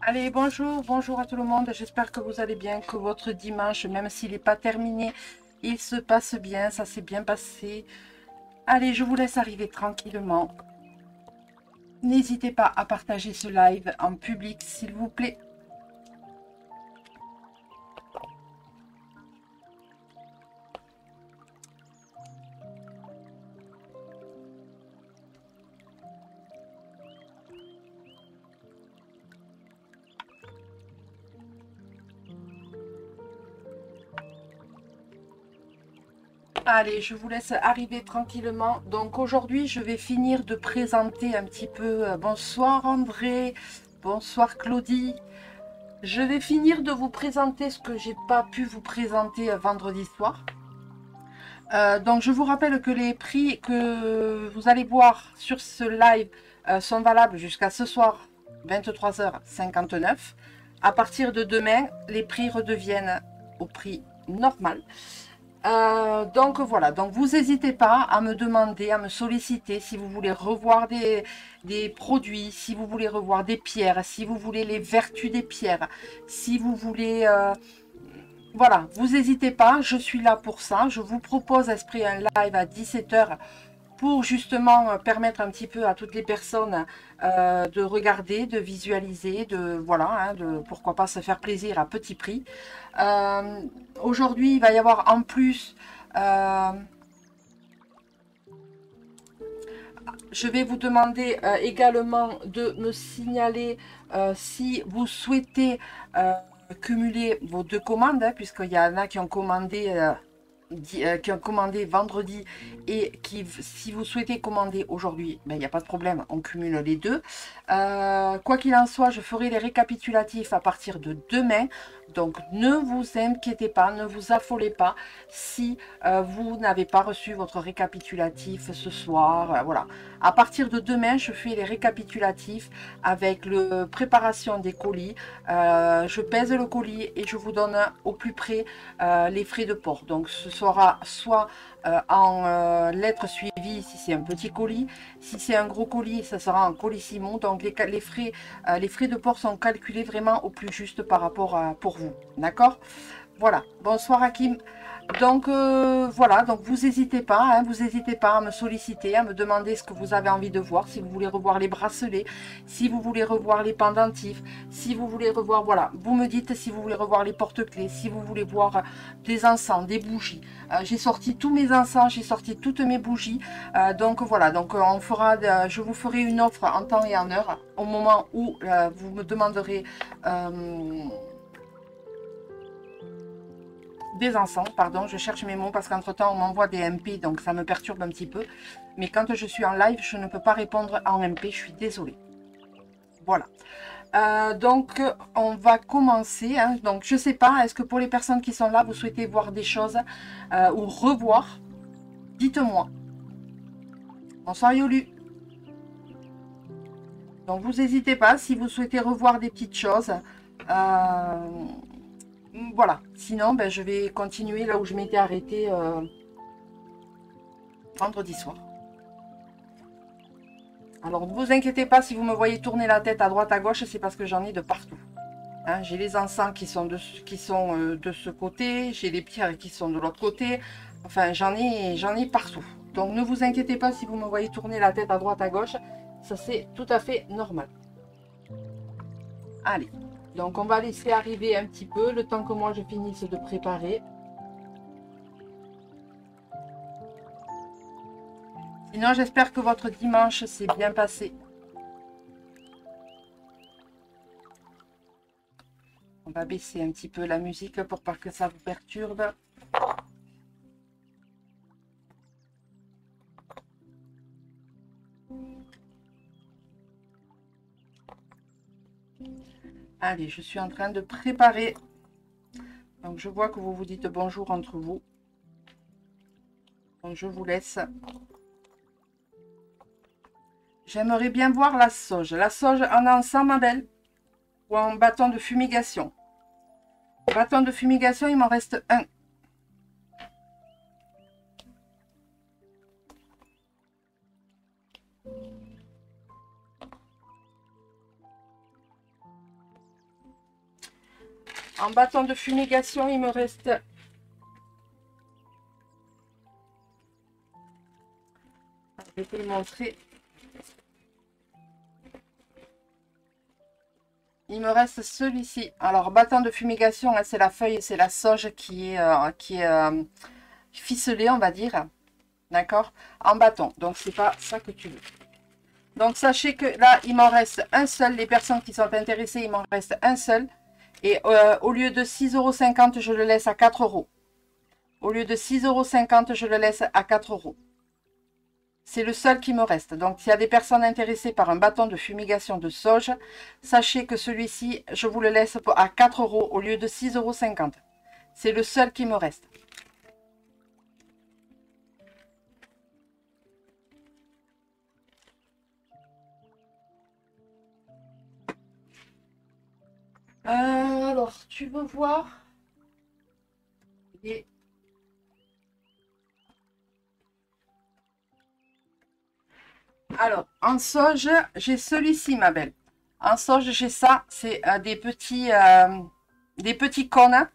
Allez, bonjour, bonjour à tout le monde. J'espère que vous allez bien, que votre dimanche, même s'il n'est pas terminé, il se passe bien, ça s'est bien passé. Allez, je vous laisse arriver tranquillement. N'hésitez pas à partager ce live en public, s'il vous plaît. Allez, je vous laisse arriver tranquillement. Donc aujourd'hui, je vais finir de présenter un petit peu. Bonsoir André, bonsoir Claudie. Je vais finir de vous présenter ce que j'ai pas pu vous présenter vendredi soir. Donc je vous rappelle que les prix que vous allez voir sur ce live sont valables jusqu'à ce soir 23h59. À partir de demain, les prix redeviennent au prix normal. Donc voilà, donc vous n'hésitez pas à me demander, à me solliciter si vous voulez revoir des produits, si vous voulez revoir des pierres, si vous voulez les vertus des pierres, si vous voulez voilà, vous n'hésitez pas, je suis là pour ça. Je vous propose Esprit un live à 17h pour justement permettre un petit peu à toutes les personnes de regarder, de visualiser, de voilà, hein, de pourquoi pas se faire plaisir à petit prix. Euh, Aujourd'hui, il va y avoir en plus, je vais vous demander également de me signaler si vous souhaitez cumuler vos deux commandes, hein, puisqu'il y en a qui ont commandé vendredi et qui, si vous souhaitez commander aujourd'hui, ben, il n'y a pas de problème, on cumule les deux. Quoi qu'il en soit, je ferai les récapitulatifs à partir de demain. Donc ne vous inquiétez pas, ne vous affolez pas si vous n'avez pas reçu votre récapitulatif ce soir. Voilà. À partir de demain, je fais les récapitulatifs avec la préparation des colis. Je pèse le colis et je vous donne au plus près les frais de port. Donc ce sera soit en lettres suivies si c'est un petit colis. Si c'est un gros colis, ça sera en colissimo. Donc les frais de port sont calculés vraiment au plus juste par rapport à pour vous. D'accord? Voilà. Bonsoir Hakim. Donc voilà, donc vous n'hésitez pas, hein, vous n'hésitez pas à me solliciter, à me demander ce que vous avez envie de voir, si vous voulez revoir les bracelets, si vous voulez revoir les pendentifs, si vous voulez revoir, voilà, vous me dites si vous voulez revoir les porte-clés, si vous voulez voir des encens, des bougies. J'ai sorti tous mes encens, j'ai sorti toutes mes bougies, donc voilà, donc je vous ferai une offre en temps et en heure au moment où vous me demanderez des encens, pardon, je cherche mes mots parce qu'entre temps on m'envoie des MP donc ça me perturbe un petit peu. Mais quand je suis en live, je ne peux pas répondre en MP, je suis désolée. Voilà. Donc on va commencer. Hein. Donc je sais pas, est-ce que pour les personnes qui sont là, vous souhaitez voir des choses ou revoir? Dites-moi. Bonsoir Yolu. Donc vous n'hésitez pas si vous souhaitez revoir des petites choses. Voilà. Sinon, ben, je vais continuer là où je m'étais arrêtée vendredi soir. Alors ne vous inquiétez pas si vous me voyez tourner la tête à droite à gauche, c'est parce que j'en ai de partout. Hein, j'ai les encens qui sont de ce côté, j'ai les pierres qui sont de l'autre côté. Enfin, j'en ai partout. Donc ne vous inquiétez pas si vous me voyez tourner la tête à droite à gauche, ça c'est tout à fait normal. Allez, donc on va laisser arriver un petit peu le temps que moi je finisse de préparer. Sinon, j'espère que votre dimanche s'est bien passé. On va baisser un petit peu la musique pour pas que ça vous perturbe. Allez, je suis en train de préparer. Donc, je vois que vous vous dites bonjour entre vous. Donc, je vous laisse. J'aimerais bien voir la sauge. La sauge en encens, ma belle, ou en bâton de fumigation. Bâton de fumigation, il m'en reste un. En bâton de fumigation, il me reste... Je vais te le montrer. Il me reste celui-ci. Alors, bâton de fumigation, c'est la feuille, c'est la sauge qui est ficelée, on va dire. D'accord? En bâton. Donc, c'est pas ça que tu veux. Donc, sachez que là, il m'en reste un seul. Les personnes qui sont intéressées, il m'en reste un seul. Et au lieu de 6,50 €, je le laisse à 4 €. Au lieu de 6,50 €, je le laisse à 4 €. C'est le seul qui me reste. Donc, s'il y a des personnes intéressées par un bâton de fumigation de sauge, sachez que celui-ci, je vous le laisse à 4 € au lieu de 6,50 €. C'est le seul qui me reste. Alors, tu veux voir et... Alors, en sauge, j'ai celui-ci, ma belle. En sauge, j'ai ça. C'est des petits cônes.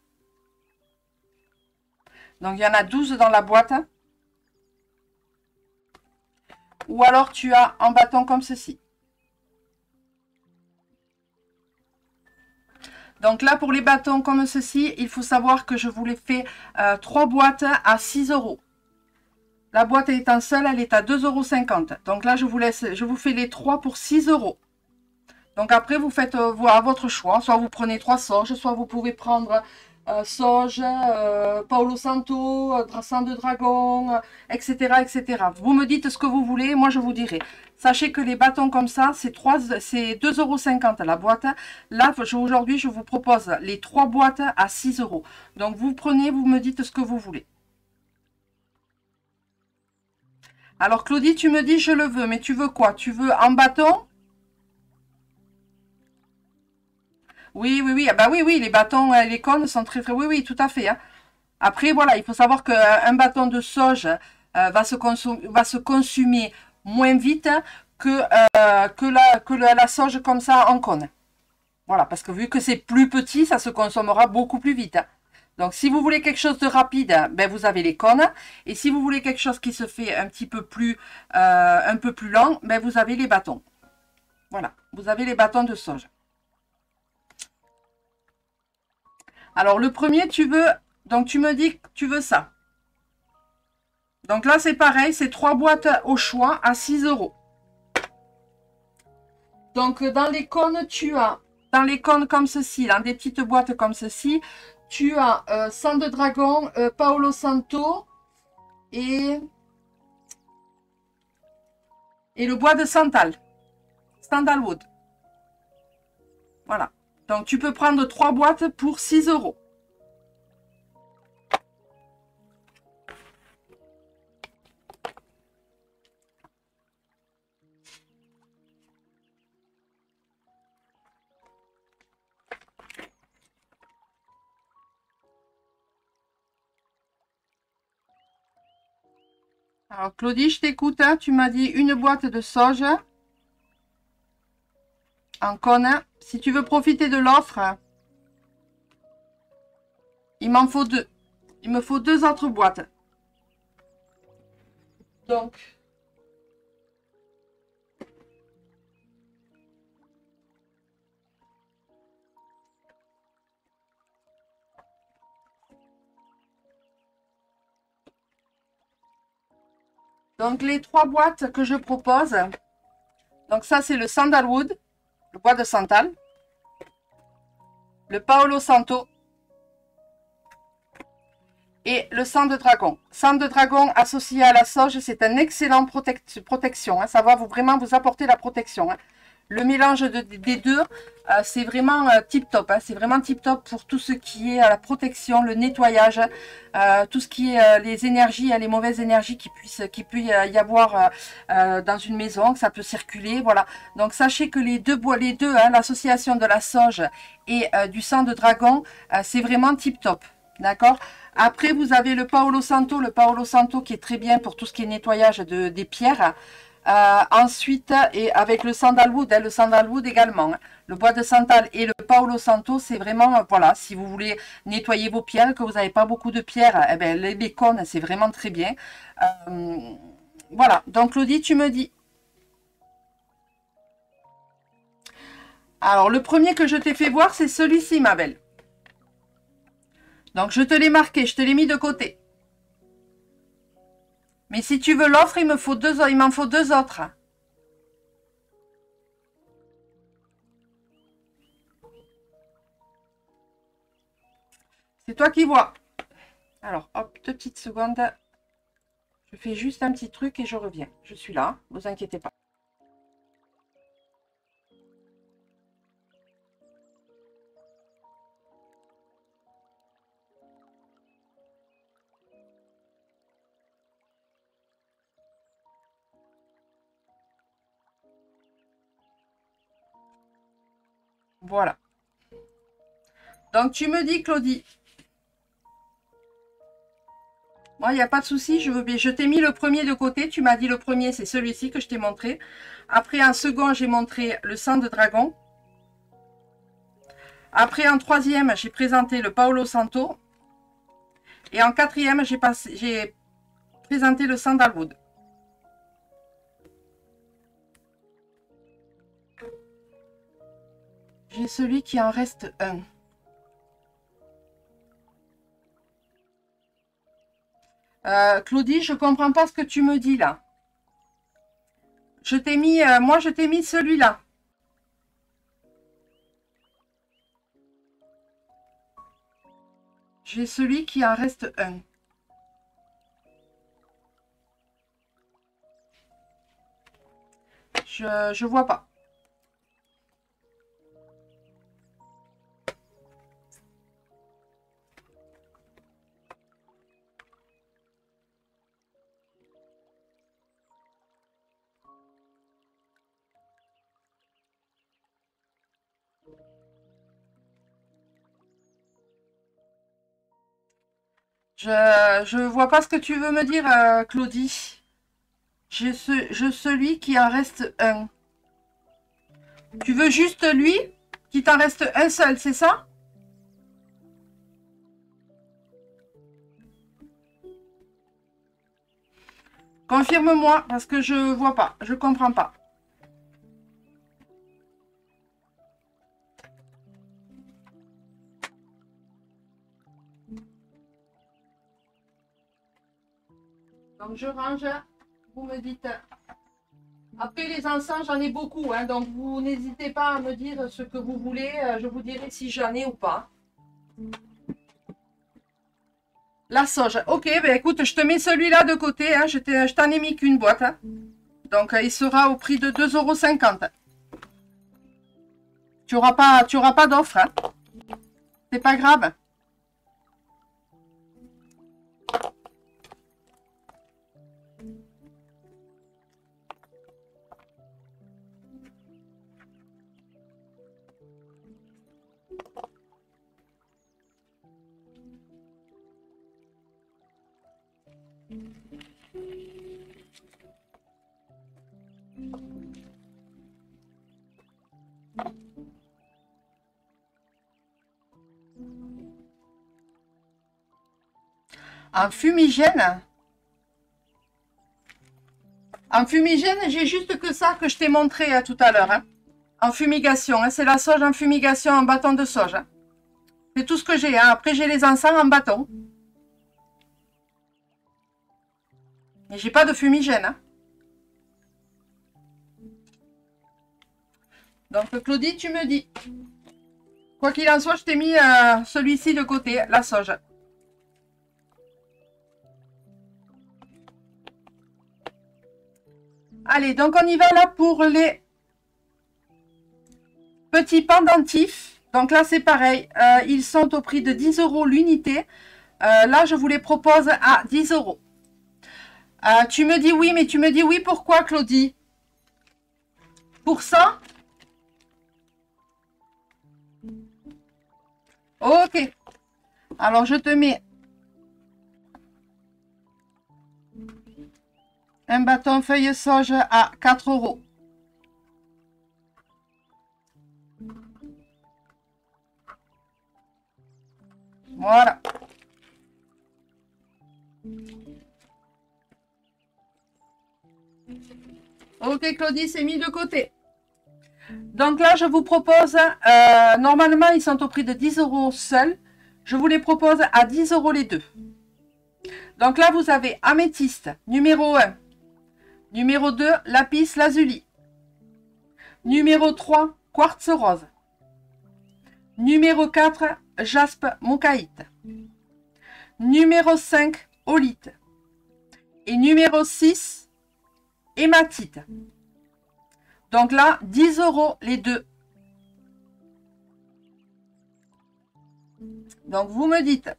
Donc, il y en a 12 dans la boîte. Ou alors, tu as un bâton comme ceci. Donc là, pour les bâtons comme ceci, il faut savoir que je vous les fais 3 boîtes à 6 €. La boîte étant seule, elle est à 2,50 €. Donc là, je vous fais les 3 pour 6 €. Donc après, vous faites à votre choix. Soit vous prenez 3 sauges, soit vous pouvez prendre sauge, Paolo Santo, sang de dragon, etc., etc. Vous me dites ce que vous voulez, moi je vous dirai. Sachez que les bâtons comme ça, c'est 2,50 € la boîte. Là, aujourd'hui, je vous propose les 3 boîtes à 6 €. Donc vous prenez, vous me dites ce que vous voulez. Alors Claudie, tu me dis je le veux, mais tu veux quoi? Tu veux en bâton? Oui, oui, oui. Ah bah oui, oui, les bâtons, les cônes sont très, très... Oui, oui, tout à fait. Hein. Après, voilà, il faut savoir qu'un bâton de sauge va se consumer moins vite que la sauge comme ça en cône. Voilà, parce que vu que c'est plus petit, ça se consommera beaucoup plus vite. Hein. Donc, si vous voulez quelque chose de rapide, ben, vous avez les cônes. Et si vous voulez quelque chose qui se fait un peu plus lent, ben, vous avez les bâtons. Voilà, vous avez les bâtons de sauge. Alors, le premier, donc tu me dis que tu veux ça. Donc là, c'est pareil, c'est 3 boîtes au choix à 6 €. Donc, dans les cônes, dans les cônes comme ceci, dans des petites boîtes comme ceci, tu as sang de dragon, Paolo Santo et le bois de santal, sandalwood. Voilà. Donc, tu peux prendre 3 boîtes pour 6 €. Alors, Claudie, je t'écoute. Hein, tu m'as dit une boîte de sauge en cône. Si tu veux profiter de l'offre, il m'en faut 2. Il me faut 2 autres boîtes. Donc, les 3 boîtes que je propose, donc ça, c'est le sandalwood, le bois de santal, le Paolo Santo et le sang de dragon. Sang de dragon associé à la sauge, c'est un excellent protection. Hein, ça va vraiment vous apporter la protection. Hein. Le mélange des deux, c'est vraiment tip top. Hein, c'est vraiment tip top pour tout ce qui est la protection, le nettoyage, tout ce qui est les énergies, les mauvaises énergies qui peut y avoir dans une maison, que ça peut circuler. Voilà. Donc sachez que les deux, hein, l'association de la sauge et du sang de dragon, c'est vraiment tip top. D'accord. Après, vous avez le Paolo Santo qui est très bien pour tout ce qui est nettoyage des pierres. Ensuite, et avec le sandalwood, hein, le sandalwood également. Hein. Le bois de santal et le Palo Santo, c'est vraiment, voilà, si vous voulez nettoyer vos pierres, que vous n'avez pas beaucoup de pierres, eh ben, les bacon, c'est vraiment très bien. Voilà, donc Claudie, tu me dis. Alors, le premier que je t'ai fait voir, c'est celui-ci, ma belle. Donc, je te l'ai marqué, je te l'ai mis de côté. Mais si tu veux l'offre, il m'en faut deux autres. C'est toi qui vois. Alors, hop, 2 petites secondes. Je fais juste un petit truc et je reviens. Je suis là, ne vous inquiétez pas. Voilà. Donc, tu me dis, Claudie. Moi, il n'y a pas de souci, je veux bien. Je t'ai mis le premier de côté. Tu m'as dit le premier, c'est celui-ci que je t'ai montré. Après, en second, j'ai montré le sang de dragon. Après, en troisième, j'ai présenté le Paolo Santo. Et en quatrième, j'ai présenté le sandalwood. J'ai celui qui en reste un. Claudie, je comprends pas ce que tu me dis là. Je t'ai mis, moi je t'ai mis celui-là. J'ai celui qui en reste un. Je vois pas. Je vois pas ce que tu veux me dire, Claudie. J'ai celui qui en reste un. Tu veux juste lui, qui t'en reste un seul, c'est ça? Confirme-moi, parce que je vois pas, je comprends pas. Donc je range, vous me dites. Après les encens, j'en ai beaucoup, hein, donc vous n'hésitez pas à me dire ce que vous voulez, je vous dirai si j'en ai ou pas. La sauge, ok, ben écoute, je te mets celui-là de côté, hein, je t'en ai mis qu'une boîte. Hein. Donc il sera au prix de 2,50 €. Tu n'auras pas d'offre, hein. C'est pas grave. En fumigène, j'ai juste que ça que je t'ai montré tout à l'heure. Hein. En fumigation, hein. C'est la sauge en fumigation en bâton de sauge. Hein. C'est tout ce que j'ai. Hein. Après, j'ai les encens en bâton. Mais j'ai pas de fumigène. Hein. Donc, Claudie, tu me dis. Quoi qu'il en soit, je t'ai mis celui-ci de côté, la sauge. Allez, donc on y va là pour les petits pendentifs. Donc là, c'est pareil. Ils sont au prix de 10 € l'unité. Là, je vous les propose à 10 €. Tu me dis oui, mais tu me dis oui, pourquoi, Claudie? Pour ça? Ok. Alors, je te mets un bâton feuille sauge à 4 €. Voilà. Ok, Claudie, c'est mis de côté. Donc là, je vous propose, normalement, ils sont au prix de 10 € seuls. Je vous les propose à 10 € les deux. Donc là, vous avez améthyste, numéro 1. Numéro 2, lapis lazuli. Numéro 3, quartz rose. Numéro 4, jaspe mocaïte. Numéro 5, olite. Et numéro 6, hématite. Donc là, 10 € les deux. Donc vous me dites.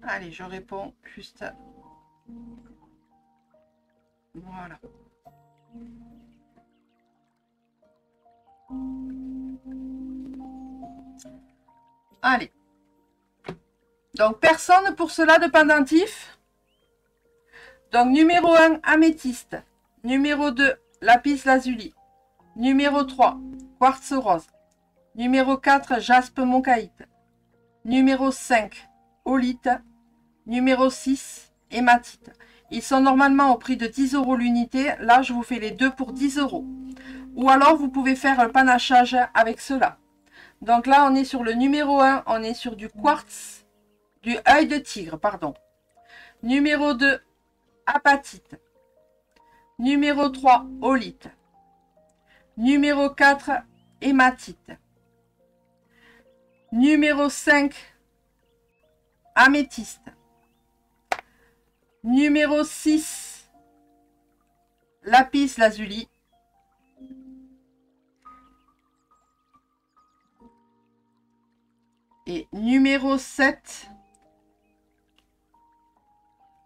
Allez, je réponds juste. Voilà. Allez. Donc, personne pour cela de pendentif. Donc, numéro 1, améthyste. Numéro 2, lapis lazuli. Numéro 3, quartz rose. Numéro 4, jaspe mocaïte. Numéro 5, olite. Numéro 6, hématite. Ils sont normalement au prix de 10 € l'unité. Là, je vous fais les deux pour 10 €. Ou alors, vous pouvez faire un panachage avec cela. Donc là, on est sur le numéro 1. On est sur du quartz, du œil de tigre, pardon. Numéro 2, apatite. Numéro 3, olite. Numéro 4, hématite. Numéro 5, améthyste. Numéro 6, lapis lazuli. Et numéro 7,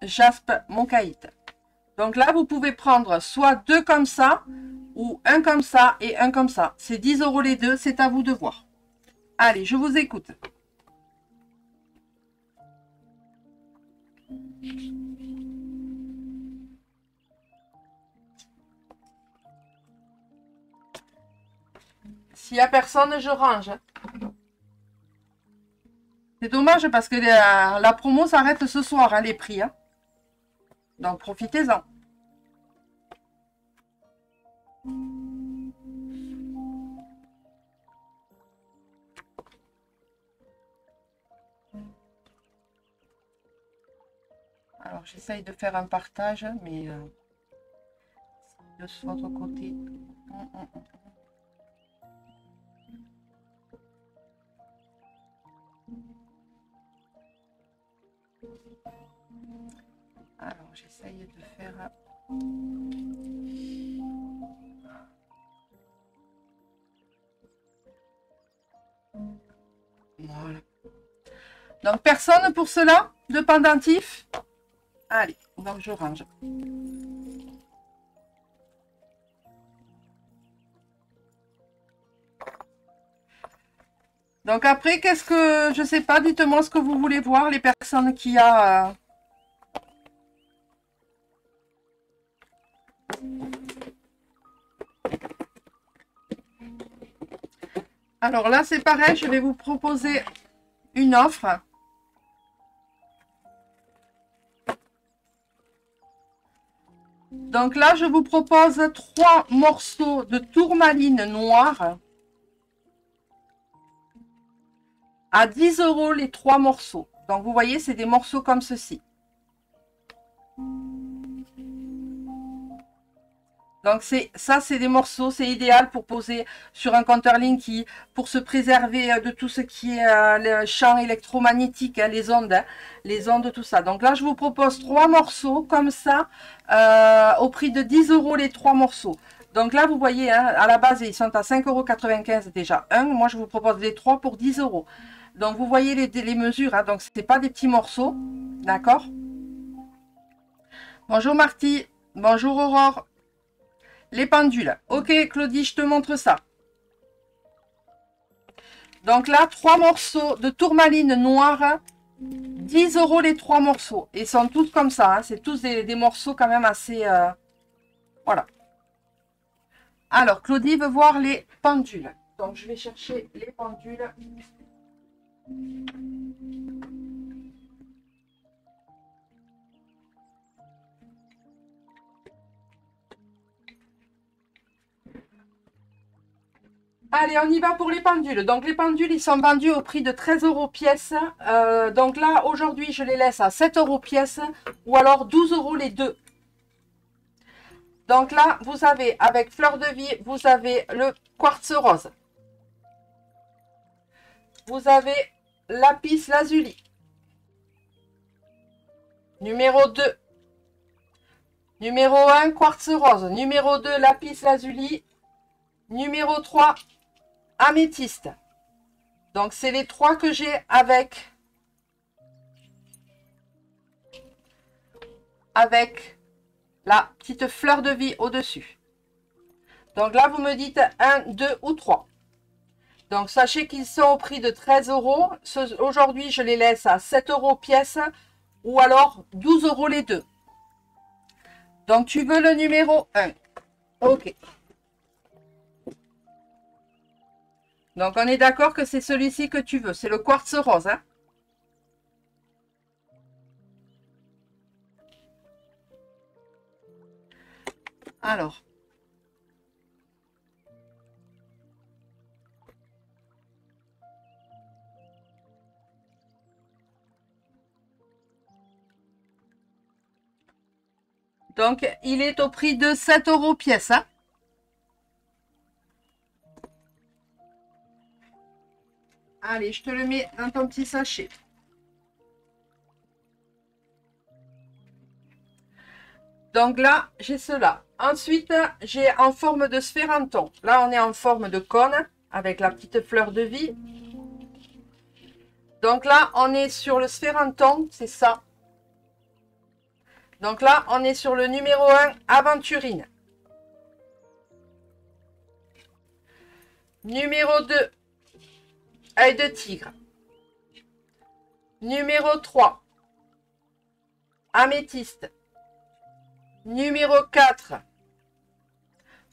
jaspe mocaïte. Donc là, vous pouvez prendre soit deux comme ça, ou un comme ça et un comme ça. C'est 10 € les deux, c'est à vous de voir. Allez, je vous écoute. S'il n'y a personne, je range. C'est dommage parce que la promo s'arrête ce soir, hein, les prix. Hein. Donc profitez-en. Alors j'essaye de faire un partage, mais de l'autre côté. Alors j'essaye de faire. Voilà. Donc personne pour cela de pendentif. Allez, donc je range. Donc après, qu'est-ce que... Je sais pas, dites-moi ce que vous voulez voir, les personnes qui a... Alors là, c'est pareil, je vais vous proposer une offre. Donc là, je vous propose 3 morceaux de tourmaline noire à 10 € les 3 morceaux. Donc vous voyez, c'est des morceaux comme ceci. Donc ça, c'est des morceaux, c'est idéal pour poser sur un compteur Linky, pour se préserver de tout ce qui est le champ électromagnétique, hein, les ondes, tout ça. Donc là, je vous propose 3 morceaux comme ça, au prix de 10 € les 3 morceaux. Donc là, vous voyez, hein, à la base, ils sont à 5,95 € déjà. Moi, je vous propose les 3 pour 10 €. Donc vous voyez les mesures, hein, donc ce n'est pas des petits morceaux, d'accord? Bonjour Marty, bonjour Aurore. Les pendules. Ok, Claudie, je te montre ça. Donc là, 3 morceaux de tourmaline noire. 10 € les 3 morceaux. Et ils sont tous comme ça. Hein. C'est tous des morceaux quand même assez... voilà. Alors, Claudie veut voir les pendules. Donc, je vais chercher les pendules. Allez, on y va pour les pendules. Donc, les pendules, ils sont vendus au prix de 13 € pièce. Donc là, aujourd'hui, je les laisse à 7 € pièce ou alors 12 € les deux. Donc là, vous avez, avec fleur de vie, vous avez le quartz rose. Vous avez lapis lazuli. Numéro 2. Numéro 1, quartz rose. Numéro 2, lapis lazuli. Numéro 3, améthyste. Donc, c'est les 3 que j'ai avec la petite fleur de vie au-dessus. Donc là, vous me dites 1, 2 ou 3. Donc, sachez qu'ils sont au prix de 13 €. Aujourd'hui, je les laisse à 7 € pièce ou alors 12 € les deux. Donc, tu veux le numéro 1. Ok. Donc, on est d'accord que c'est celui-ci que tu veux. C'est le quartz rose. Hein. Alors. Donc, il est au prix de 7 € pièce. Hein. Allez, je te le mets dans ton petit sachet. Donc là, j'ai cela. Ensuite, j'ai en forme de sphéranthon. Là, on est en forme de cône avec la petite fleur de vie. Donc là, on est sur le sphéranthon, c'est ça. Donc là, on est sur le numéro 1, aventurine. Numéro 2, œil de tigre. Numéro 3, améthyste. Numéro 4,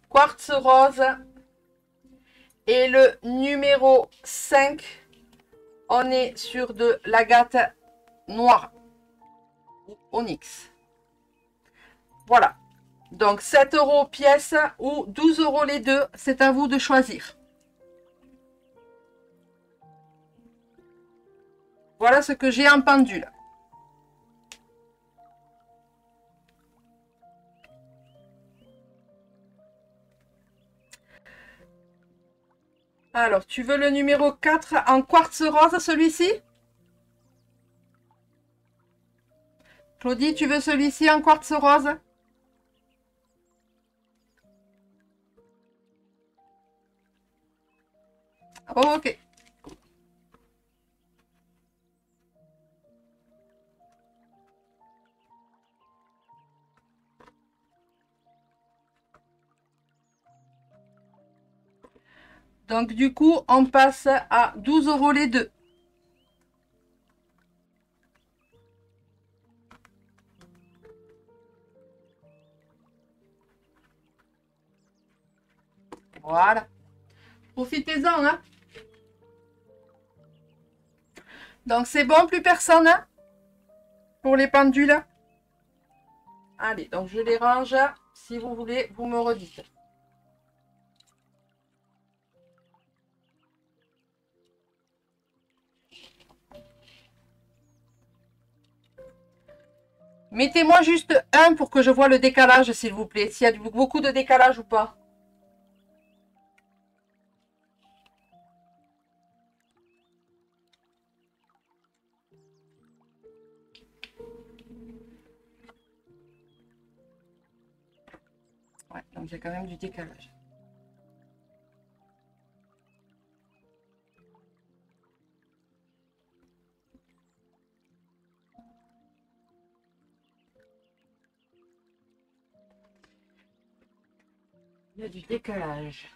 quartz rose. Et le numéro 5, on est sur de l'agate noire. Onyx. Voilà. Donc 7 € pièce ou 12 € les deux. C'est à vous de choisir. Voilà ce que j'ai en pendule. Alors, tu veux le numéro 4 en quartz rose, celui-ci? Claudie, tu veux celui-ci en quartz rose? Ok. Donc, du coup, on passe à 12 € les deux. Voilà. Profitez-en, hein. Donc, c'est bon, plus personne, hein, pour les pendules. Allez, donc je les range. Si vous voulez, vous me redites. Mettez-moi juste un pour que je vois le décalage, s'il vous plaît. S'il y a beaucoup de décalage ou pas. Ouais, donc il y a quand même du décalage. Il y a du décalage.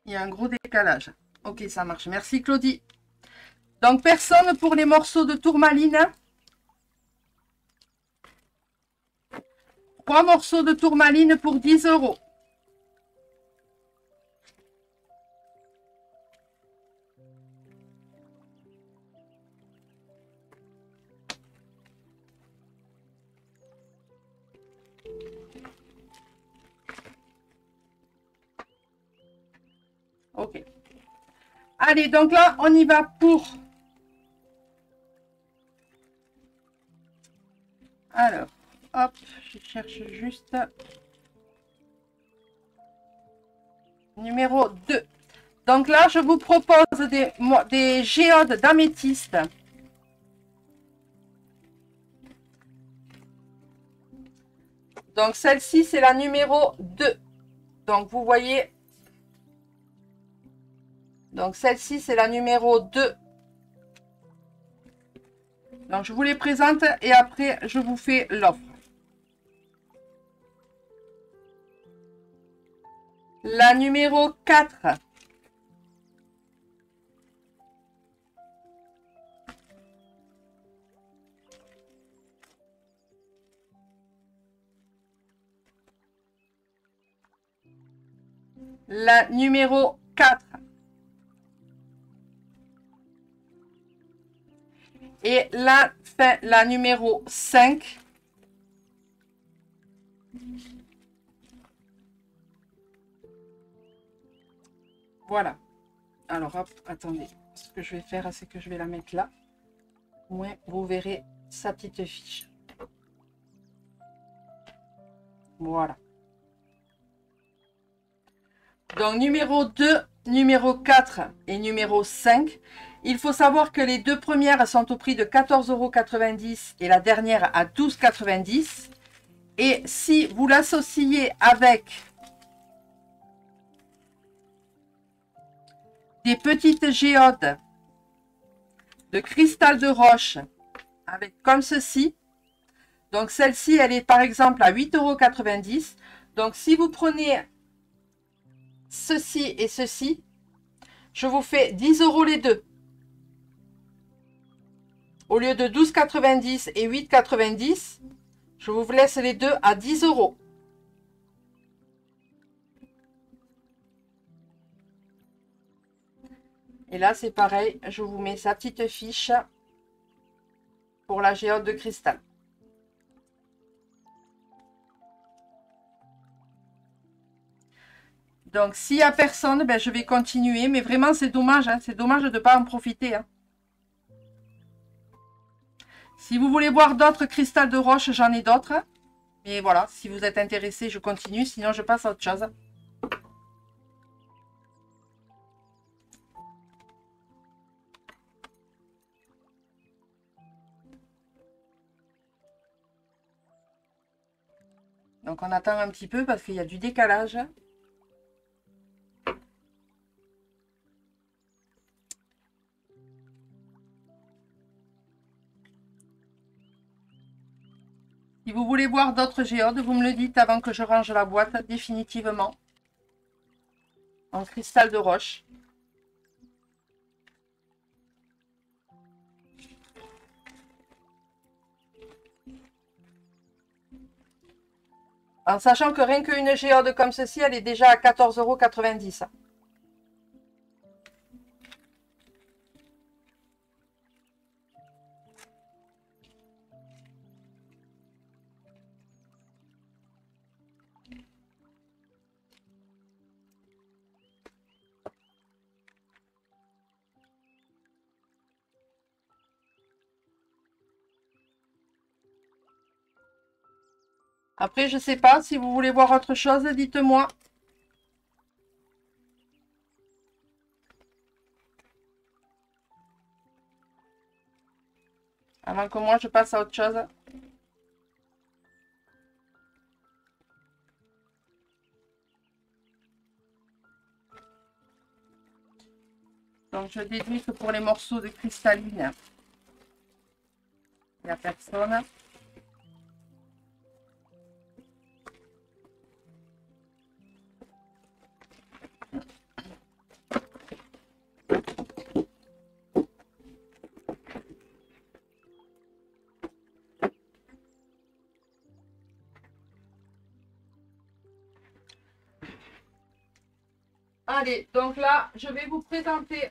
Il y a un gros décalage. Ok, ça marche. Merci Claudie. Donc, personne pour les morceaux de tourmaline. 3 morceaux de tourmaline pour 10 €. Ok. Allez, donc là, on y va pour... Alors, hop, je cherche juste... Numéro 2. Donc là, je vous propose des géodes d'améthyste. Donc celle-ci, c'est la numéro 2. Donc vous voyez... Donc celle-ci, c'est la numéro 2. Donc je vous les présente et après, je vous fais l'offre. La numéro 4. La numéro 4. Et la numéro 5. Voilà. Alors, hop, attendez. Ce que je vais faire, c'est que je vais la mettre là. Au moins, vous verrez sa petite fiche. Voilà. Donc, numéro 2, numéro 4 et numéro 5. Il faut savoir que les deux premières sont au prix de 14,90 € et la dernière à 12,90 €. Et si vous l'associez avec des petites géodes de cristal de roche, avec comme ceci. Donc celle-ci, elle est par exemple à 8,90 €. Donc si vous prenez ceci et ceci, je vous fais 10 € les deux. Au lieu de 12,90 € et 8,90 €, je vous laisse les deux à 10 €. Et là, c'est pareil, je vous mets sa petite fiche pour la géode de cristal. Donc, s'il n'y a personne, ben, je vais continuer. Mais vraiment, c'est dommage. Hein, c'est dommage de ne pas en profiter. Hein. Si vous voulez voir d'autres cristals de roche, j'en ai d'autres. Mais voilà, si vous êtes intéressé, je continue. Sinon, je passe à autre chose. Donc, on attend un petit peu parce qu'il y a du décalage. Si vous voulez voir d'autres géodes, vous me le dites avant que je range la boîte définitivement. En cristal de roche. En sachant que rien qu'une géode comme ceci, elle est déjà à 14,90 €. Après, je ne sais pas si vous voulez voir autre chose, dites-moi. Avant que moi, je passe à autre chose. Donc, je déduis que pour les morceaux de cristalline, il n'y a personne. Allez, donc là, je vais vous présenter.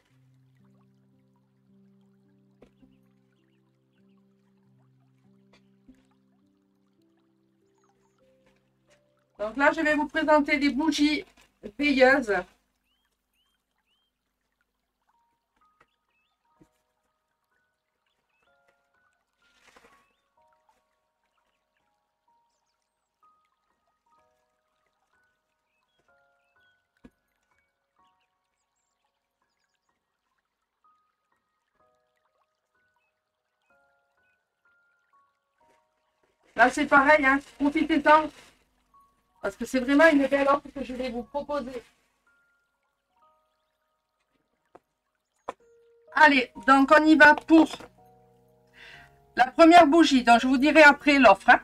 Donc là, je vais vous présenter des bougies veilleuses. Là, c'est pareil, hein, profitez-en. Parce que c'est vraiment une belle offre que je vais vous proposer. Allez, donc on y va pour la première bougie. Donc je vous dirai après l'offre. Hein.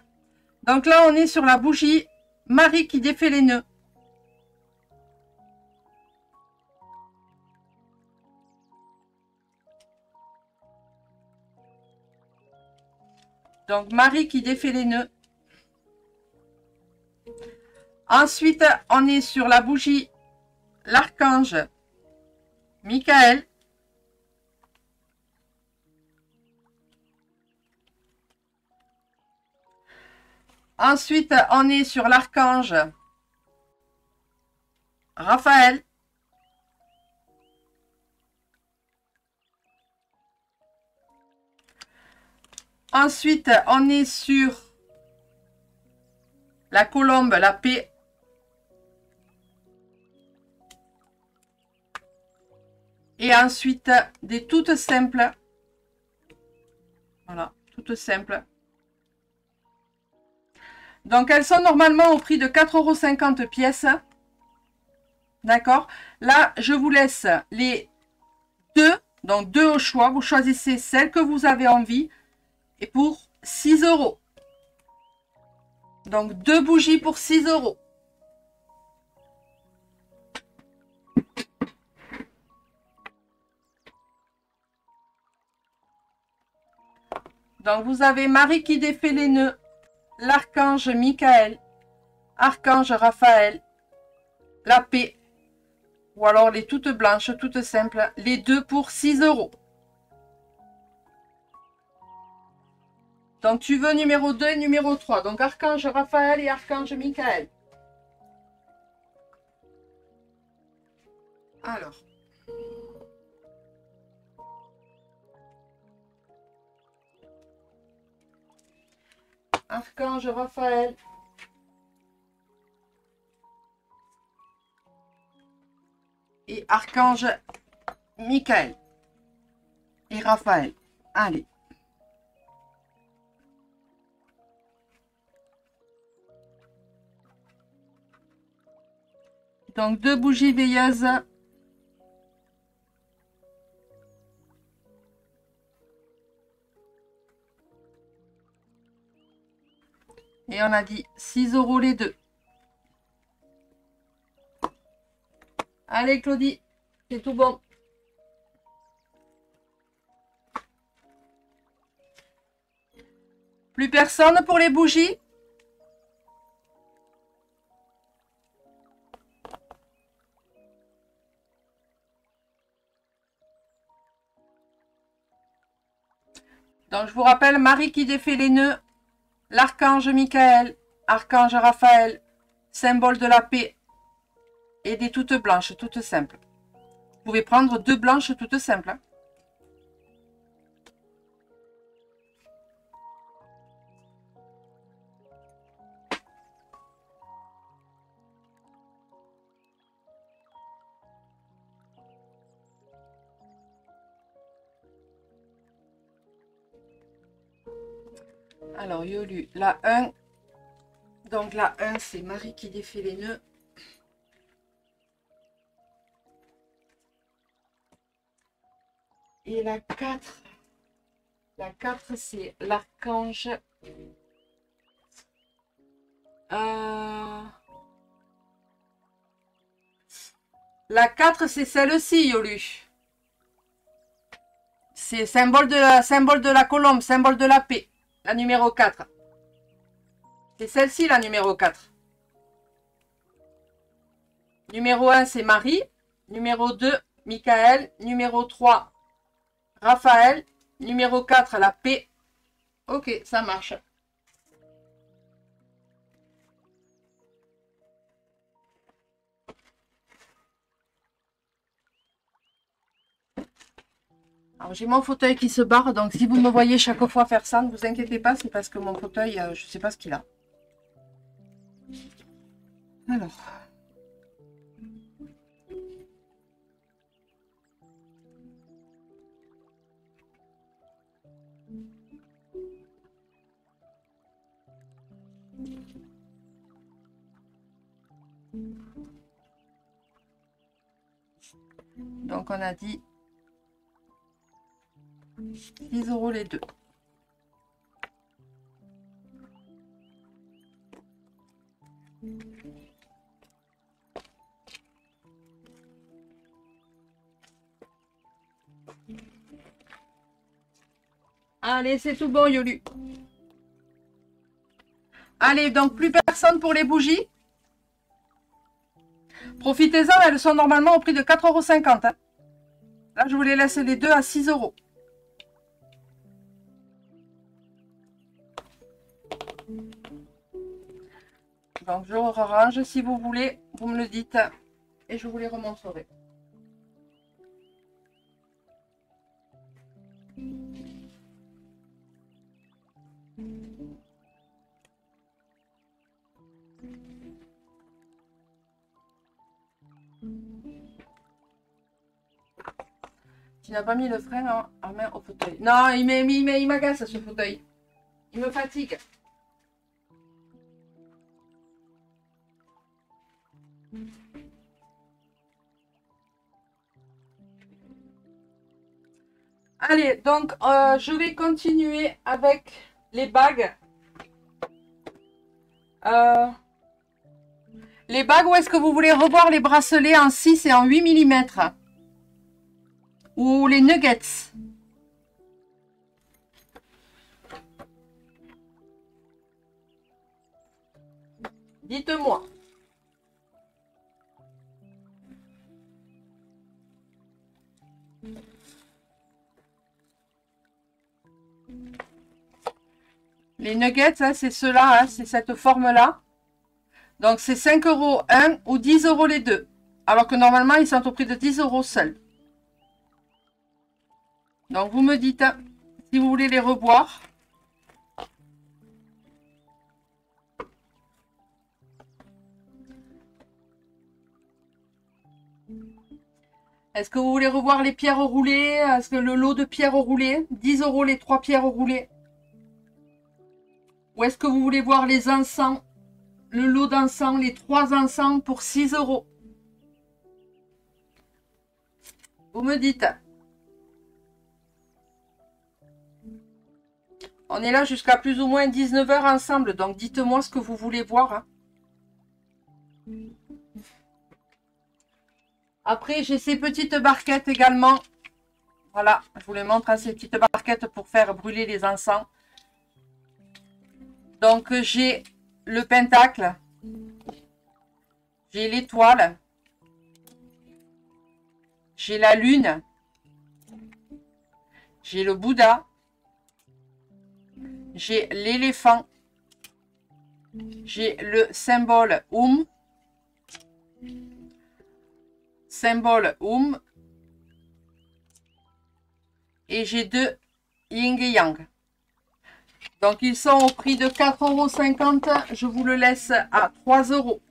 Donc là, on est sur la bougie Marie qui défait les nœuds. Donc Marie qui défait les nœuds. Ensuite, on est sur la bougie l'archange Michael. Ensuite, on est sur l'archange Raphaël. Ensuite, on est sur la colombe, la paix. Et ensuite, des toutes simples. Voilà, toutes simples. Donc, elles sont normalement au prix de 4,50 € pièce. D'accord? Là, je vous laisse les deux. Donc, deux au choix. Vous choisissez celle que vous avez envie. Et pour 6 €. Donc, deux bougies pour 6 €. Donc, vous avez Marie qui défait les nœuds, l'archange Michael, archange Raphaël, la paix, ou alors les toutes blanches, toutes simples, les deux pour 6 €. Donc, tu veux numéro 2 et numéro 3. Donc, archange Raphaël et archange Michael. Alors. Archange Raphaël. Et archange Michael. Et Raphaël. Allez. Donc, deux bougies veilleuses. Et on a dit 6 € les deux. Allez, Claudie, c'est tout bon. Plus personne pour les bougies? Donc, je vous rappelle, Marie qui défait les nœuds, l'archange Michael, archange Raphaël, symbole de la paix, et des toutes blanches, toutes simples. Vous pouvez prendre deux blanches toutes simples. Hein. Alors, Yolu, la 1. Donc, la 1, c'est Marie qui défait les nœuds. Et la 4. La 4, c'est l'archange. La 4, c'est celle-ci, Yolu. C'est symbole de la colombe, symbole de la paix. La numéro 4. C'est celle-ci, la numéro 4. Numéro 1, c'est Marie. Numéro 2, Michael. Numéro 3, Raphaël. Numéro 4, la paix. Ok, ça marche. Alors, j'ai mon fauteuil qui se barre, donc si vous me voyez chaque fois faire ça, ne vous inquiétez pas, c'est parce que mon fauteuil, je ne sais pas ce qu'il a. Alors. Donc, on a dit 10 € les deux. Allez, c'est tout bon, Yolu. Allez, donc plus personne pour les bougies. Profitez-en, elles sont normalement au prix de 4,50 €. Hein. Là, je vous les laisse les deux à 6 €. Donc, je range. Si vous voulez, vous me le dites et je vous les remontrerai. Tu n'as pas mis le frein en main au fauteuil. Non, il m'agace ce fauteuil. Il me fatigue. Allez, donc je vais continuer avec les bagues. Les bagues, où est-ce que vous voulez revoir les bracelets en 6 et en 8 mm? Ou les nuggets? Dites-moi. Les nuggets, hein, c'est ceux-là, hein, c'est cette forme-là. Donc, c'est 5 € un ou 10 € les deux. Alors que normalement, ils sont au prix de 10 € seuls. Donc, vous me dites hein, si vous voulez les revoir. Est-ce que vous voulez revoir les pierres roulées? Est-ce que le lot de pierres roulées? 10 € les 3 pierres roulées. Ou est-ce que vous voulez voir les encens? Le lot d'encens, les 3 encens pour 6 €. Vous me dites. On est là jusqu'à plus ou moins 19 h ensemble. Donc, dites-moi ce que vous voulez voir. Hein. Après, j'ai ces petites barquettes également. Voilà, je vous les montre, hein, ces petites barquettes pour faire brûler les encens. Donc, j'ai le pentacle. J'ai l'étoile. J'ai la lune. J'ai le Bouddha. J'ai l'éléphant. J'ai le symbole Om. Symbole Om. Et j'ai 2 Yin et Yang. Donc, ils sont au prix de 4,50 €. Je vous le laisse à 3 €.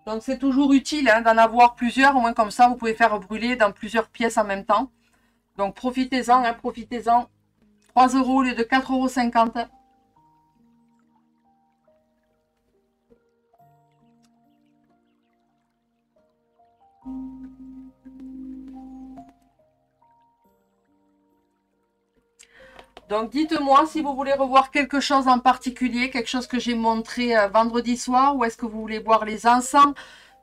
Donc, c'est toujours utile hein, d'en avoir plusieurs. Au moins, comme ça, vous pouvez faire brûler dans plusieurs pièces en même temps. Donc, profitez-en, hein, profitez-en. 3 € au lieu de 4,50 €. Donc dites-moi si vous voulez revoir quelque chose en particulier, quelque chose que j'ai montré vendredi soir, ou est-ce que vous voulez voir les encens.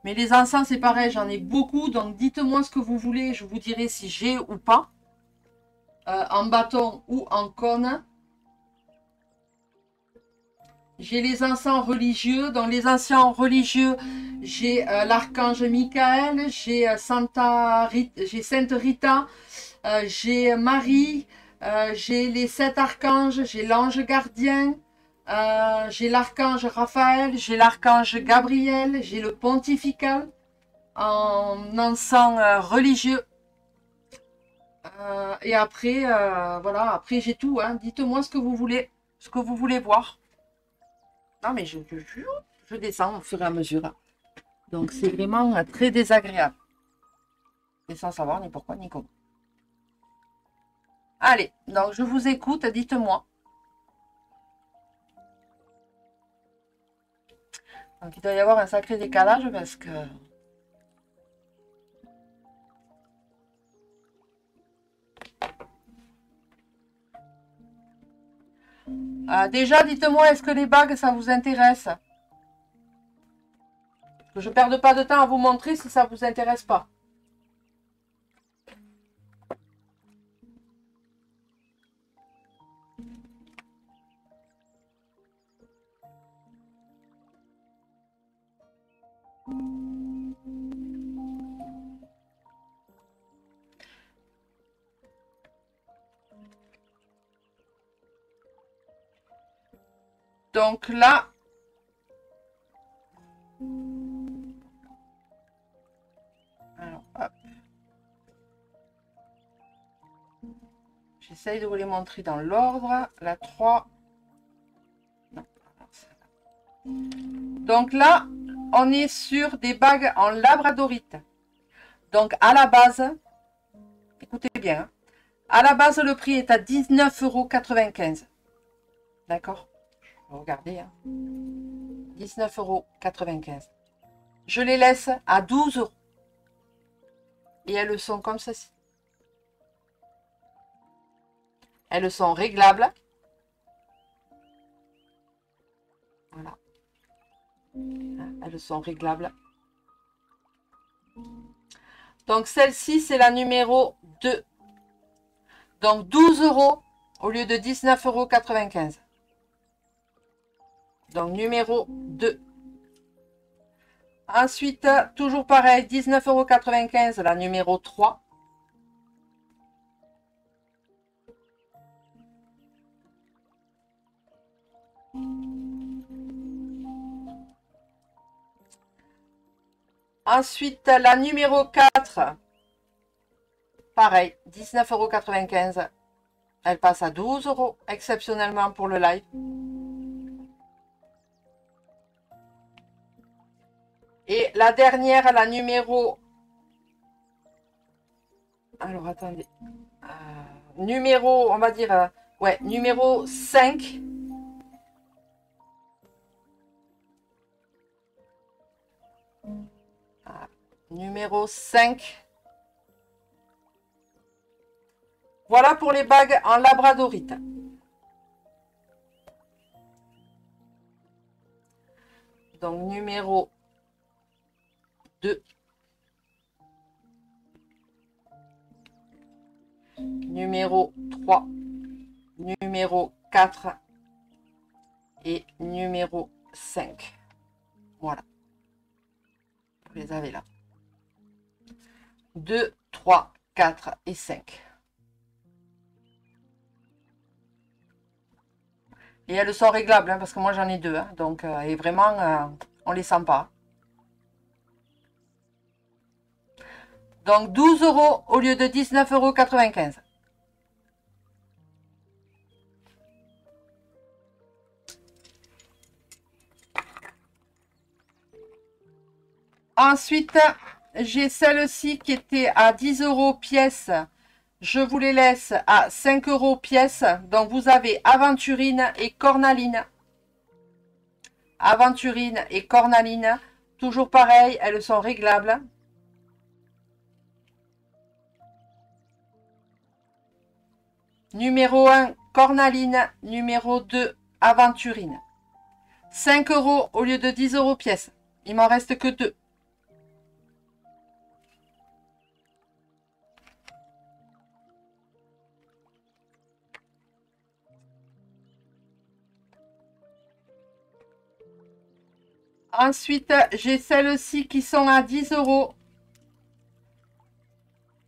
Mais les encens c'est pareil, j'en ai beaucoup, donc dites-moi ce que vous voulez, je vous dirai si j'ai ou pas. En bâton ou en cône. J'ai les encens religieux. Dans les encens religieux, j'ai l'archange Michael, j'ai j'ai Sainte Rita, j'ai Marie, j'ai les 7 archanges, j'ai l'ange gardien, j'ai l'archange Raphaël, j'ai l'archange Gabriel, j'ai le pontifical en encens religieux. Et après, voilà, après j'ai tout. Hein. Dites-moi ce que vous voulez voir. Non, mais je descends au fur et à mesure. Donc, c'est vraiment très désagréable. Et sans savoir ni pourquoi ni comment. Allez, donc je vous écoute, dites-moi. Donc, il doit y avoir un sacré décalage parce que... déjà, dites-moi, est-ce que les bagues, ça vous intéresse? Que je ne perde pas de temps à vous montrer si ça ne vous intéresse pas. Donc là... Alors, hop. J'essaye de vous les montrer dans l'ordre. La 3. Non. Donc là, on est sur des bagues en labradorite. Donc à la base, écoutez bien, hein, à la base le prix est à 19,95 €. D'accord? Regardez, hein. 19,95 €. Je les laisse à 12 €. Et elles sont comme ceci. Elles sont réglables. Voilà. Elles sont réglables. Donc celle-ci, c'est la numéro 2. Donc 12 € au lieu de 19,95 €. Donc numéro 2. Ensuite, toujours pareil, 19,95 € la numéro 3. Ensuite, la numéro 4. Pareil, 19,95 €. Elle passe à 12 € exceptionnellement pour le live. Et la dernière, la numéro... Alors, attendez. Numéro, on va dire... ouais, numéro 5. Numéro 5. Voilà pour les bagues en labradorite. Donc, numéro 2. Numéro 3. Numéro 4. Et numéro 5. Voilà. Vous les avez là. 2, 3, 4 et 5. Et elles sont réglables, hein, parce que moi j'en ai 2. Hein, donc, et vraiment, on les sent pas. Donc 12 € au lieu de 19,95 €. Ensuite, j'ai celle-ci qui était à 10 € pièce. Je vous les laisse à 5 € pièce. Donc, vous avez aventurine et cornaline. Aventurine et cornaline. Toujours pareil, elles sont réglables. Numéro 1, cornaline. Numéro 2, aventurine. 5 € au lieu de 10 € pièce. Il m'en reste que 2. Ensuite, j'ai celles-ci qui sont à 10 €.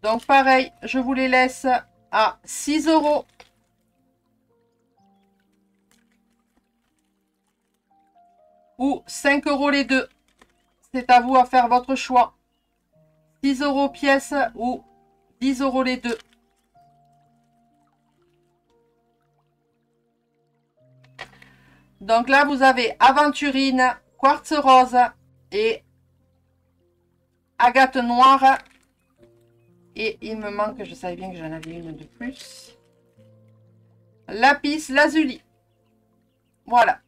Donc, pareil, je vous les laisse à 6 € ou 5 € les deux. C'est à vous à faire votre choix. 6 € pièce ou 10 € les deux. Donc là, vous avez aventurine, quartz rose et agate noire. Et il me manque, je savais bien que j'en avais une de plus. Lapis lazuli. Voilà.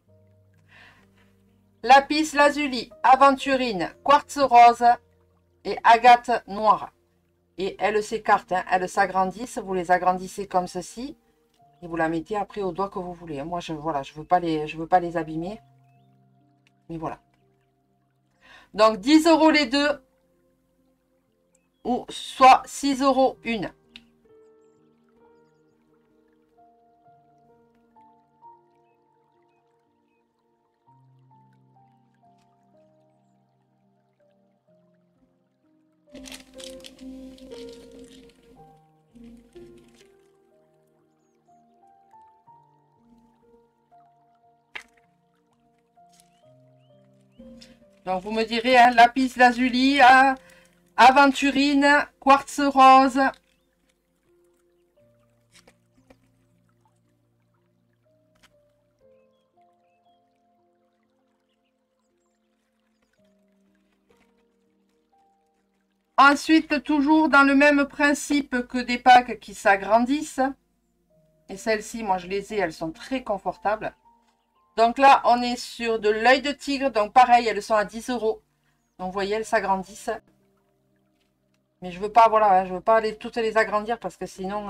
Lapis lazuli, aventurine, quartz rose et agate noire. Et elles s'écartent, hein, elles s'agrandissent. Vous les agrandissez comme ceci. Et vous la mettez après au doigt que vous voulez. Moi, je veux pas les abîmer. Mais voilà. Donc, 10 € les deux. Ou soit 6 € une. Donc, vous me direz, hein, lapis lazuli, aventurine, quartz rose. Ensuite, toujours dans le même principe que des packs qui s'agrandissent. Et celles-ci, moi je les ai, elles sont très confortables. Donc là, on est sur de l'œil de tigre. Donc pareil, elles sont à 10 €. Donc vous voyez, elles s'agrandissent. Mais je veux pas, voilà, je veux pas toutes les agrandir parce que sinon...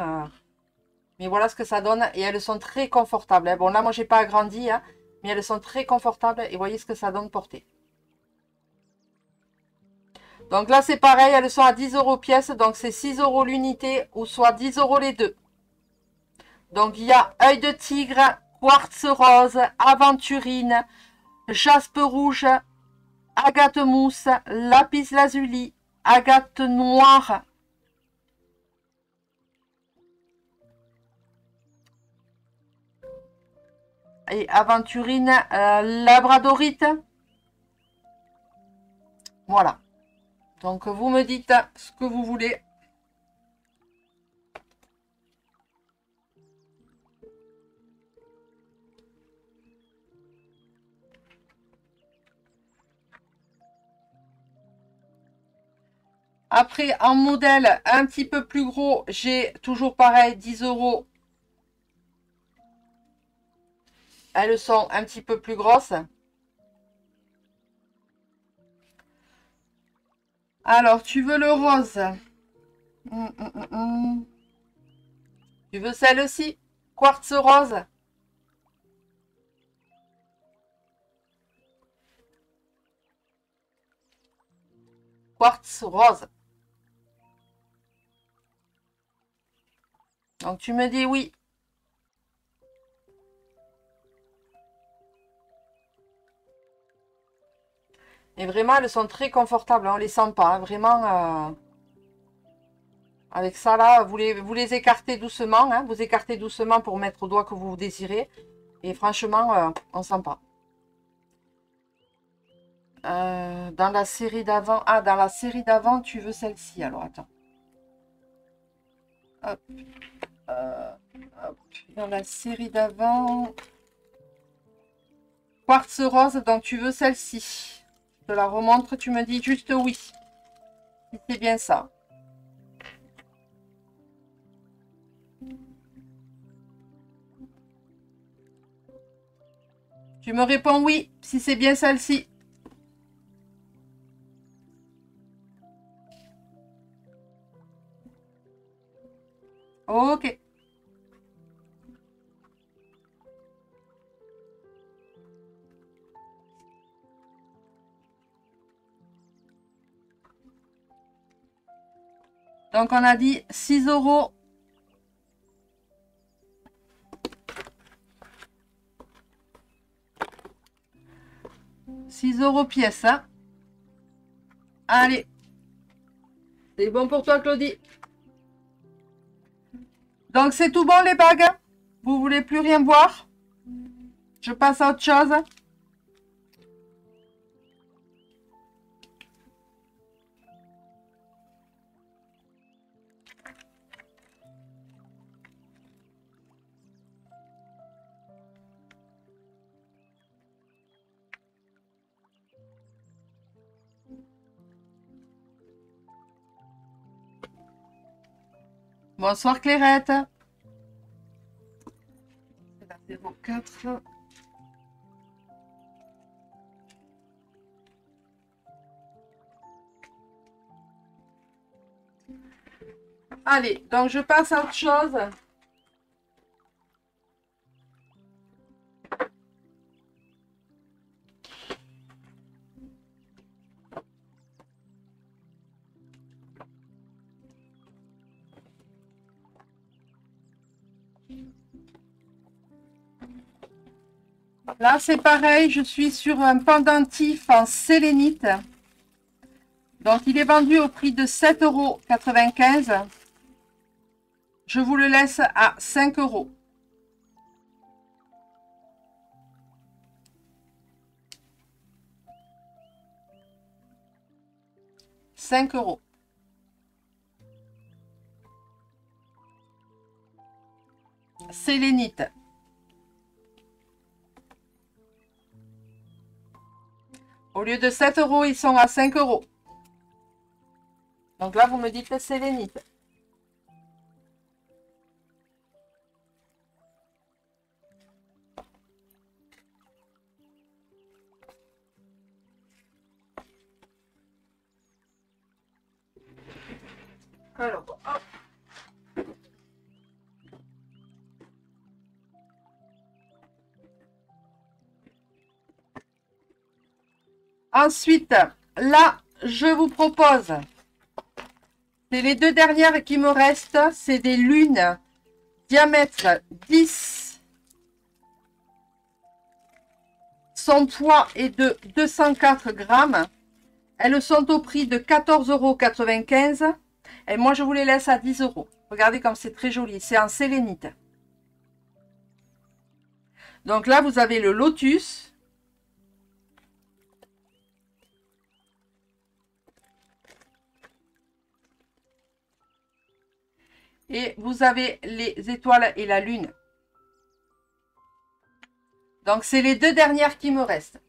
Mais voilà ce que ça donne. Et elles sont très confortables, hein. Bon, là, moi, j'ai pas agrandi, hein, mais elles sont très confortables. Et voyez ce que ça donne portée. Donc là, c'est pareil, elles sont à 10 € pièce. Donc c'est 6 € l'unité ou soit 10 € les deux. Donc il y a œil de tigre, quartz rose, aventurine, jaspe rouge, agate mousse, lapis lazuli, agate noire. Et aventurine labradorite. Voilà. Donc vous me dites ce que vous voulez. Après, en modèle un petit peu plus gros, j'ai toujours pareil, 10 €. Elles sont un petit peu plus grosses. Alors, tu veux le rose. Tu veux celle-ci? Quartz rose. Quartz rose. Donc, tu me dis oui. Et vraiment, elles sont très confortables. On ne les sent pas, hein. Vraiment, avec ça, là, vous les écartez doucement. Hein. Vous écartez doucement pour mettre au doigt que vous désirez. Et franchement, on ne sent pas. Dans la série d'avant... Ah, dans la série d'avant, tu veux celle-ci. Alors, attends. Hop. Hop. Dans la série d'avant... Quartz rose, donc tu veux celle-ci. Je te la remontre, tu me dis juste oui. Si c'est bien ça. Tu me réponds oui, si c'est bien celle-ci. Ok. Donc, on a dit 6 euros. €6 pièce. Hein. Allez. C'est bon pour toi, Claudie. Donc, c'est tout bon, les bagues? Vous voulez plus rien voir? Je passe à autre chose. Bonsoir, Clairette. C'est la 04. Allez, donc je passe à autre chose. Là, c'est pareil, je suis sur un pendentif en sélénite. Donc, il est vendu au prix de 7,95 €. Je vous le laisse à 5 €. 5 €. Sélénite. Au lieu de 7 €, ils sont à 5 €. Donc là, vous me dites sélénite. Alors, hop. Ensuite, là, je vous propose, c'est les deux dernières qui me restent, c'est des lunes diamètre 10. Son poids est de 204 grammes. Elles sont au prix de 14,95 €. Et moi, je vous les laisse à 10 €. Regardez comme c'est très joli. C'est en sélénite. Donc là, vous avez le lotus. Et vous avez les étoiles et la lune. Donc, c'est les deux dernières qui me restent.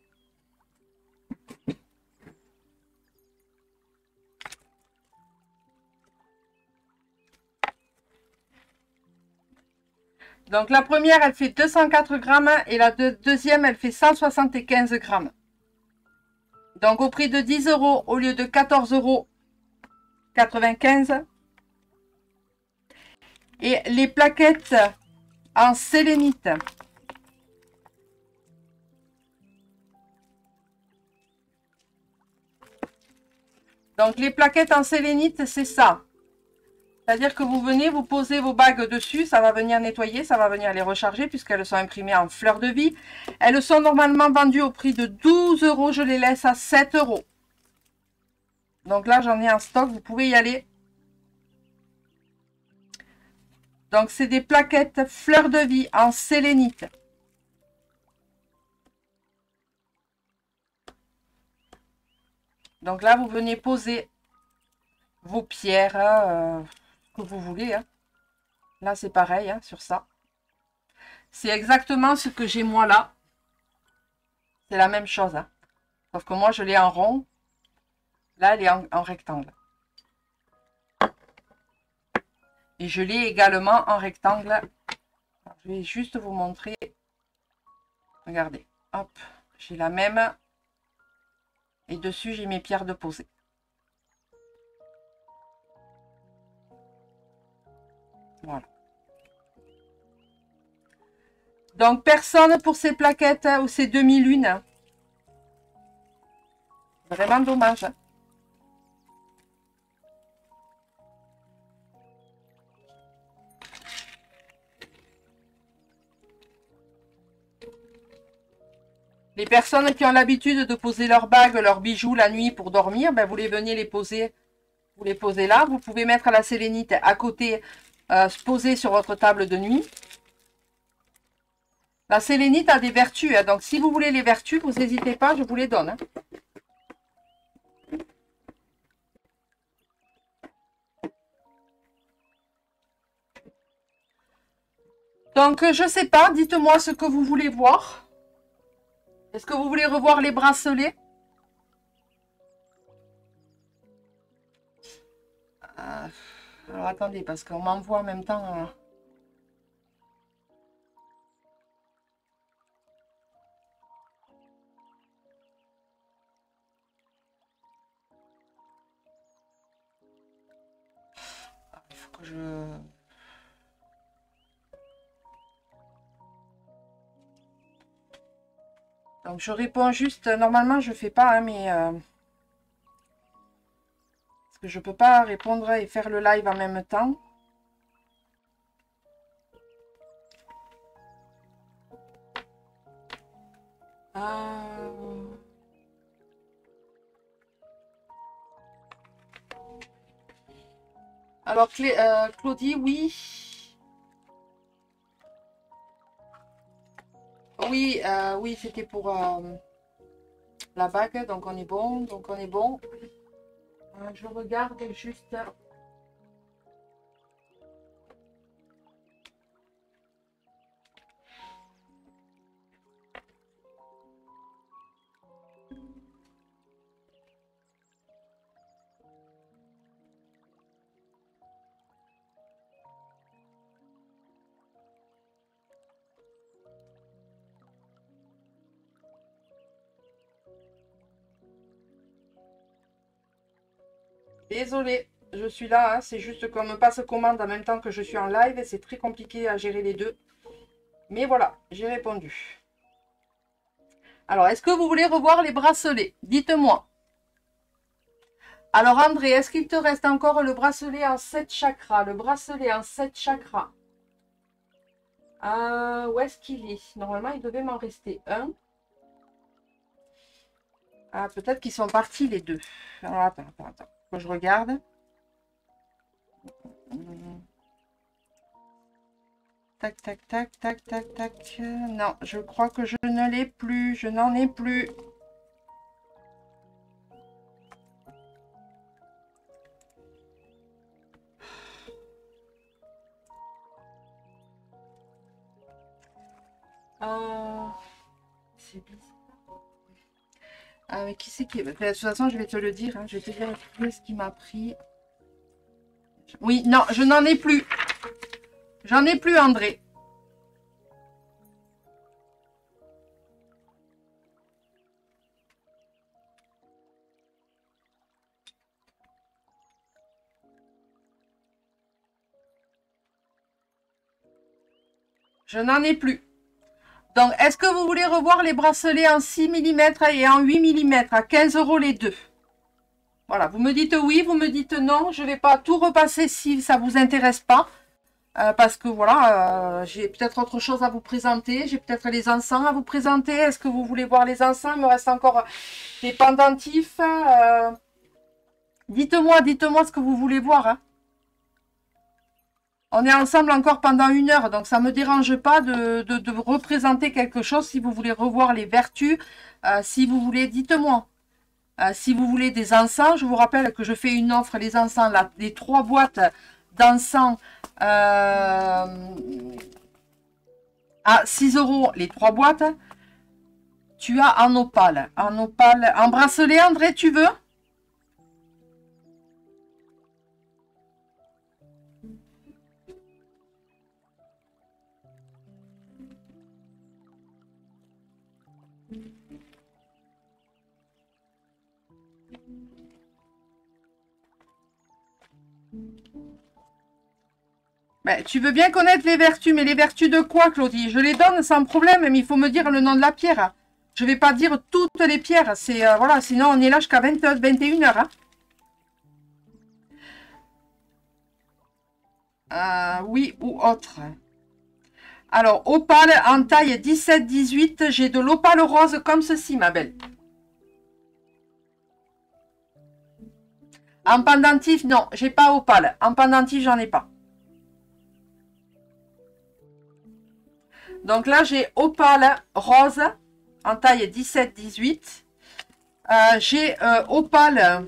Donc, la première, elle fait 204 grammes et la deuxième, elle fait 175 grammes. Donc, au prix de 10 € au lieu de 14,95 €. Et les plaquettes en sélénite. Donc, les plaquettes en sélénite, c'est ça. C'est-à-dire que vous venez, vous posez vos bagues dessus, ça va venir nettoyer, ça va venir les recharger puisqu'elles sont imprimées en fleur de vie. Elles sont normalement vendues au prix de 12 €, je les laisse à 7 €. Donc là, j'en ai en stock, vous pouvez y aller. Donc, c'est des plaquettes fleur de vie en sélénite. Donc là, vous venez poser vos pierres, que vous voulez. Hein. Là, c'est pareil hein, sur ça. C'est exactement ce que j'ai moi là. C'est la même chose. Hein. Sauf que moi, je l'ai en rond. Là, elle est en rectangle. Et je l'ai également en rectangle. Alors, je vais juste vous montrer. Regardez. Hop, j'ai la même. Et dessus, j'ai mes pierres de posée. Voilà. Donc, personne pour ces plaquettes ou ces demi-lunes. Vraiment dommage. Les personnes qui ont l'habitude de poser leurs bagues, leurs bijoux la nuit pour dormir, ben vous les venez les poser. Vous les posez là. Vous pouvez mettre la sélénite à côté, se poser sur votre table de nuit. La sélénite a des vertus. Hein, donc, si vous voulez les vertus, vous n'hésitez pas, je vous les donne. Hein. Donc, je ne sais pas. Dites-moi ce que vous voulez voir. Est-ce que vous voulez revoir les bracelets? Alors, attendez, parce qu'on m'envoie en même temps... il faut que je... Donc, je réponds juste... Normalement, je ne fais pas, hein, mais... parce que je ne peux pas répondre et faire le live en même temps. Alors, Claudie, oui. Oui, oui, c'était pour la bague, donc on est bon, donc on est bon. Je regarde juste. Désolée, je suis là, hein, c'est juste qu'on me passe commande en même temps que je suis en live et c'est très compliqué à gérer les deux. Mais voilà, j'ai répondu. Alors, est-ce que vous voulez revoir les bracelets? Dites-moi. Alors, André, est-ce qu'il te reste encore le bracelet en 7 chakras? Le bracelet en 7 chakras. Où est-ce qu'il est? Normalement, il devait m'en rester un. Ah, peut-être qu'ils sont partis les deux. Alors, attends. Faut que je regarde. Tac, tac, tac, tac, tac, tac. Non, je crois que je ne l'ai plus. Je n'en ai plus. C'est bizarre. Ah, mais qui c'est qui... De toute façon, je vais te le dire. Hein. Je vais te dire ce qui m'a pris. Oui, non, je n'en ai plus. J'en ai plus, André. Je n'en ai plus. Donc, est-ce que vous voulez revoir les bracelets en 6 mm et en 8 mm à 15 € les deux? Voilà, vous me dites oui, vous me dites non. Je ne vais pas tout repasser si ça ne vous intéresse pas. Parce que voilà, j'ai peut-être autre chose à vous présenter. J'ai peut-être les encens à vous présenter. Est-ce que vous voulez voir les encens? Il me reste encore des pendentifs. Dites-moi ce que vous voulez voir. Hein. On est ensemble encore pendant 1 heure, donc ça ne me dérange pas de représenter quelque chose. Si vous voulez revoir les vertus, si vous voulez, dites-moi. Si vous voulez des encens, je vous rappelle que je fais une offre, les encens, les 3 boîtes d'encens à 6 € les 3 boîtes. Tu as en opale, en bracelet, André, tu veux? Ben, tu veux bien connaître les vertus, mais les vertus de quoi, Claudie? Je les donne sans problème, mais il faut me dire le nom de la pierre. Je ne vais pas dire toutes les pierres. C'est voilà, sinon on est là jusqu'à 21 heures. Oui, ou autre. Alors, opale en taille 17-18. J'ai de l'opale rose comme ceci, ma belle. En pendentif, non, j'ai pas opale. En pendentif, j'en ai pas. Donc là, j'ai opale rose en taille 17-18. J'ai opale.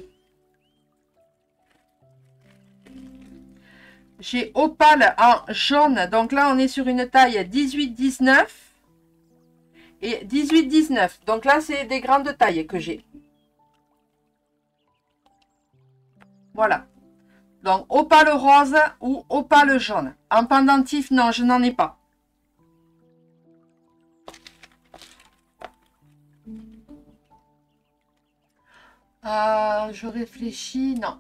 J'ai opale en jaune. Donc là, on est sur une taille 18-19 et 18-19. Donc là, c'est des grandes tailles que j'ai. Voilà. Donc, opale rose ou opale jaune. En pendentif, non, je n'en ai pas. Je réfléchis, non.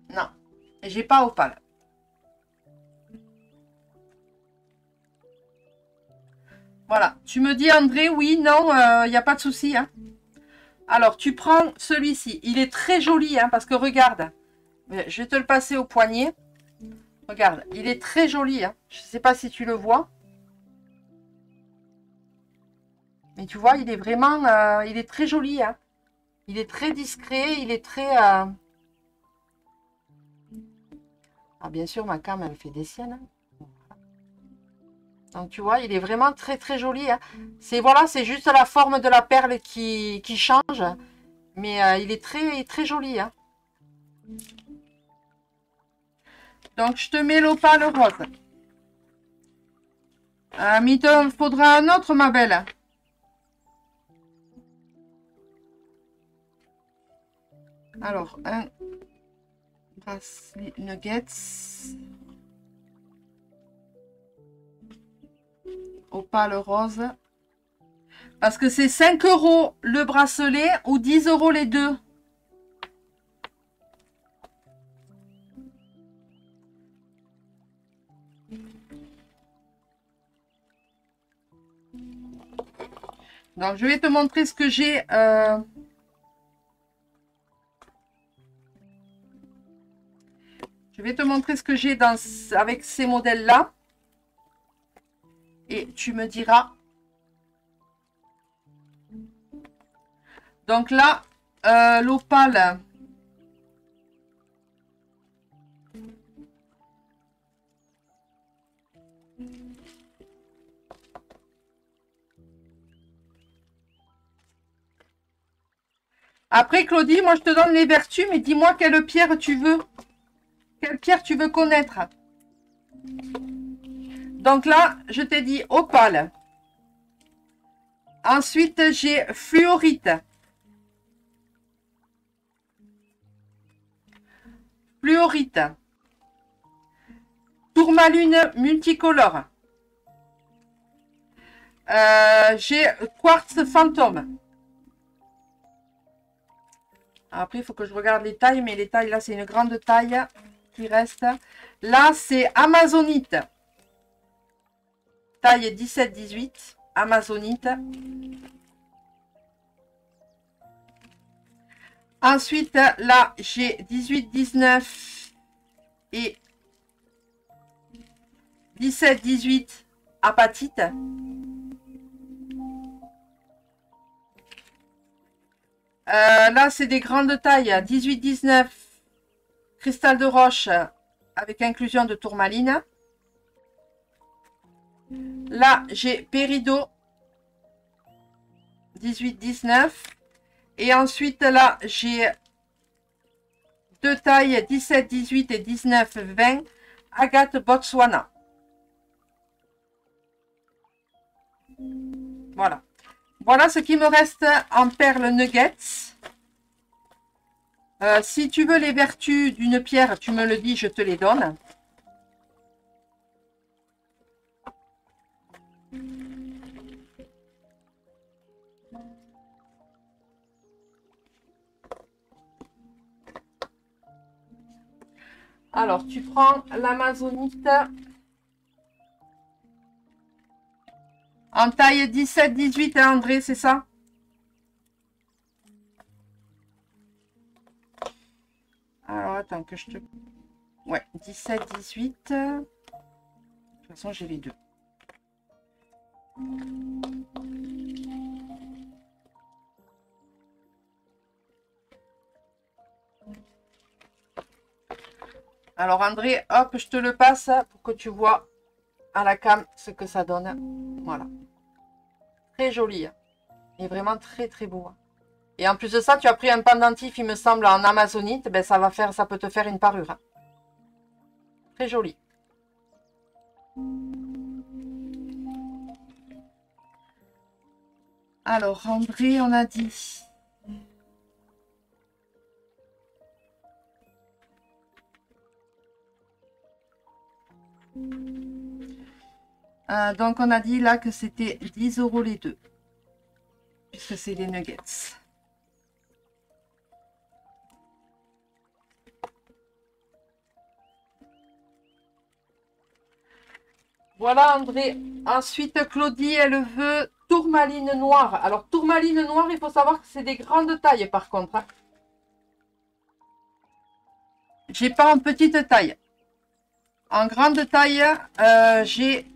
Non, j'ai pas opale. Voilà, tu me dis André, oui, non, il n'y a pas de souci. Hein. Alors, tu prends celui-ci. Il est très joli, hein, parce que regarde, je vais te le passer au poignet. Regarde, il est très joli. Hein. Je ne sais pas si tu le vois. Mais tu vois, il est vraiment, il est très joli. Hein. Il est très discret, il est très... Ah, bien sûr, ma cam, elle fait des siennes. Donc, tu vois, il est vraiment très, très joli. Hein. C'est voilà, c'est juste la forme de la perle qui change. Mais il est très, très joli. Hein. Donc, je te mets l'opale rose. Mais il te faudra un autre, ma belle. Alors, un bracelet nuggets. Opale rose. Parce que c'est 5 € le bracelet ou 10 € les deux. Donc, je vais te montrer ce que j'ai. Je vais te montrer ce que j'ai avec ces modèles-là. Et tu me diras. Donc là, l'opale. Après, Claudie, moi, je te donne les vertus, mais dis-moi quelle pierre tu veux. Quelle pierre tu veux connaître. Donc là, je t'ai dit opale. Ensuite, j'ai fluorite. Fluorite. Tourmaline multicolore. J'ai quartz fantôme. Après, il faut que je regarde les tailles, mais les tailles, là, c'est une grande taille qui reste. Là, c'est amazonite. Taille 17-18. Amazonite. Ensuite, là, j'ai 18-19 et 17-18 apatite. Là, c'est des grandes tailles. 18-19 cristal de roche avec inclusion de tourmaline. Là, j'ai Péridot 18-19. Et ensuite, là, j'ai deux tailles 17-18 et 19-20 Agate Botswana. Voilà. Voilà ce qui me reste en perles nuggets. Si tu veux les vertus d'une pierre, tu me le dis, je te les donne. Alors, tu prends l'amazonite en taille 17-18, hein, André, c'est ça? Alors, attends que je te... Ouais, 17-18. De toute façon, j'ai les deux. Alors, André, hop, je te le passe pour que tu vois à la cam ce que ça donne. Voilà. Très joli. Hein. Et vraiment très, très beau. Hein. Et en plus de ça, tu as pris un pendentif, il me semble, en amazonite. Ben, ça peut te faire une parure. Hein. Très joli. Alors, André, on a dit... donc, on a dit là que c'était 10 € les deux. Puisque c'est des nuggets. Voilà, André. Ensuite, Claudie, elle veut tourmaline noire. Alors, tourmaline noire, il faut savoir que c'est des grandes tailles, par contre. Hein. J'ai pas en petite taille. En grande taille, j'ai...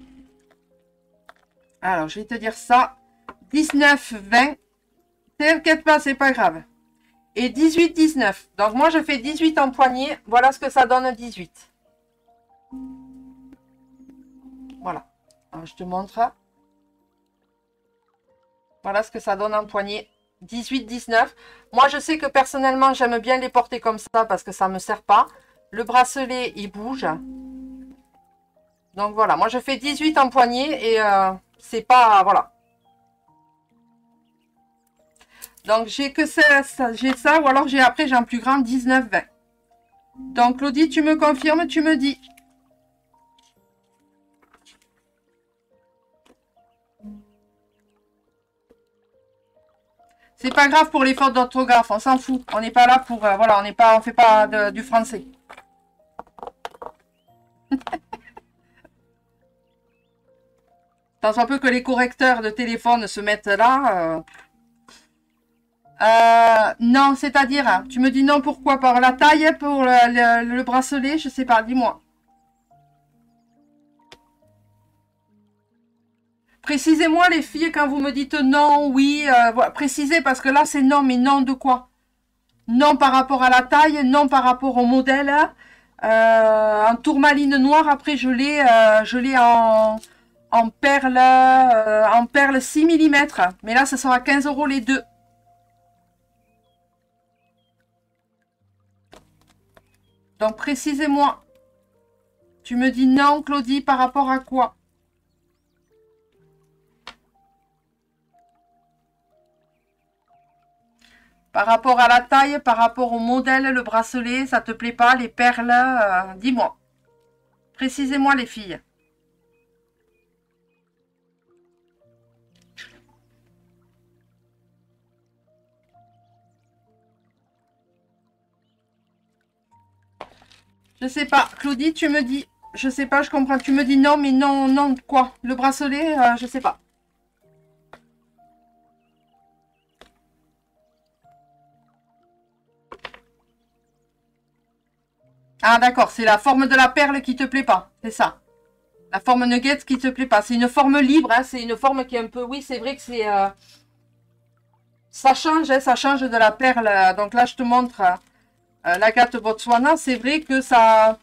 Alors, je vais te dire ça. 19, 20. T'inquiète pas, c'est pas grave. Et 18, 19. Donc, moi, je fais 18 en poignée. Voilà ce que ça donne, 18. Voilà. Alors, je te montre. Voilà ce que ça donne en poignée. 18, 19. Moi, je sais que personnellement, j'aime bien les porter comme ça parce que ça ne me sert pas. Le bracelet, il bouge. Donc, voilà. Moi, je fais 18 en poignée et c'est pas... Voilà. Donc, j'ai que ça, j'ai ça ou alors après, j'ai un plus grand 19, 20. Donc, Claudie, tu me confirmes, tu me dis. C'est pas grave pour les fautes d'orthographe, on s'en fout. On n'est pas là pour... voilà, on fait pas du français. Tant soit peu que les correcteurs de téléphone se mettent là. Non, c'est-à-dire, hein, tu me dis non, pourquoi? Par la taille, pour le bracelet, je sais pas, dis-moi. Précisez-moi les filles quand vous me dites non, oui, voilà, précisez parce que là c'est non, mais non de quoi? Non par rapport à la taille, non par rapport au modèle. En tourmaline noire, après je l'ai en perle 6 mm. Mais là, ça sera 15 € les deux. Donc, précisez-moi. Tu me dis non, Claudie, par rapport à quoi? Par rapport à la taille, par rapport au modèle, le bracelet, ça te plaît pas, les perles, dis-moi. Précisez-moi les filles. Je sais pas. Claudie, tu me dis. Je sais pas, je comprends. Tu me dis non, mais non, non, quoi? Le bracelet, je sais pas. Ah d'accord, c'est la forme de la perle qui te plaît pas, c'est ça. La forme nugget qui te plaît pas. C'est une forme libre, hein, c'est une forme qui est un peu... Oui, c'est vrai que c'est... ça change, hein, ça change de la perle. Donc là, je te montre l'agate Botswana. C'est vrai que ça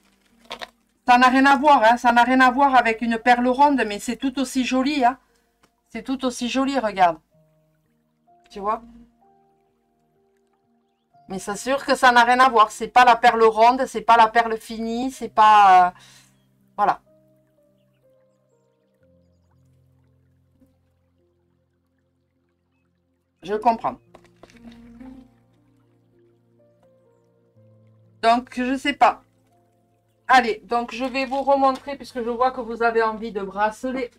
n'a rien à voir, hein, ça n'a rien à voir avec une perle ronde, mais c'est tout aussi joli. Hein. C'est tout aussi joli, regarde. Tu vois? Mais c'est sûr que ça n'a rien à voir. C'est pas la perle ronde, c'est pas la perle finie, c'est pas... voilà. Je comprends. Donc, je sais pas. Allez, donc je vais vous remontrer, puisque je vois que vous avez envie de bracelet.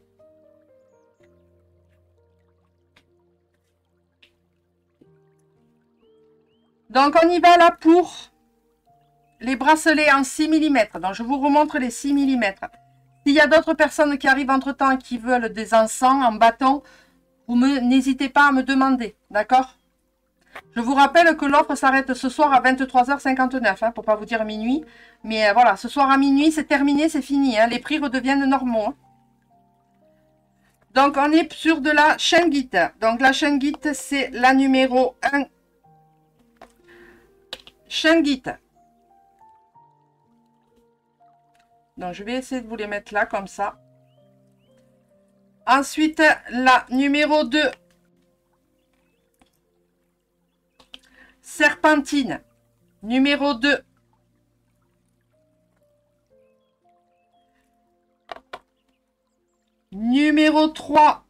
Donc, on y va là pour les bracelets en 6 mm. Donc, je vous remontre les 6 mm. S'il y a d'autres personnes qui arrivent entre-temps et qui veulent des encens en bâton, n'hésitez pas à me demander, d'accord? Je vous rappelle que l'offre s'arrête ce soir à 23h59, hein, pour ne pas vous dire minuit. Mais voilà, ce soir à minuit, c'est terminé, c'est fini. Hein, les prix redeviennent normaux. Hein. Donc, on est sur de la Shungite. Donc, la Shungite, c'est la numéro 1. Shungite. Donc, je vais essayer de vous les mettre là, comme ça. Ensuite, la numéro 2. Serpentine. Numéro 2. Numéro 3.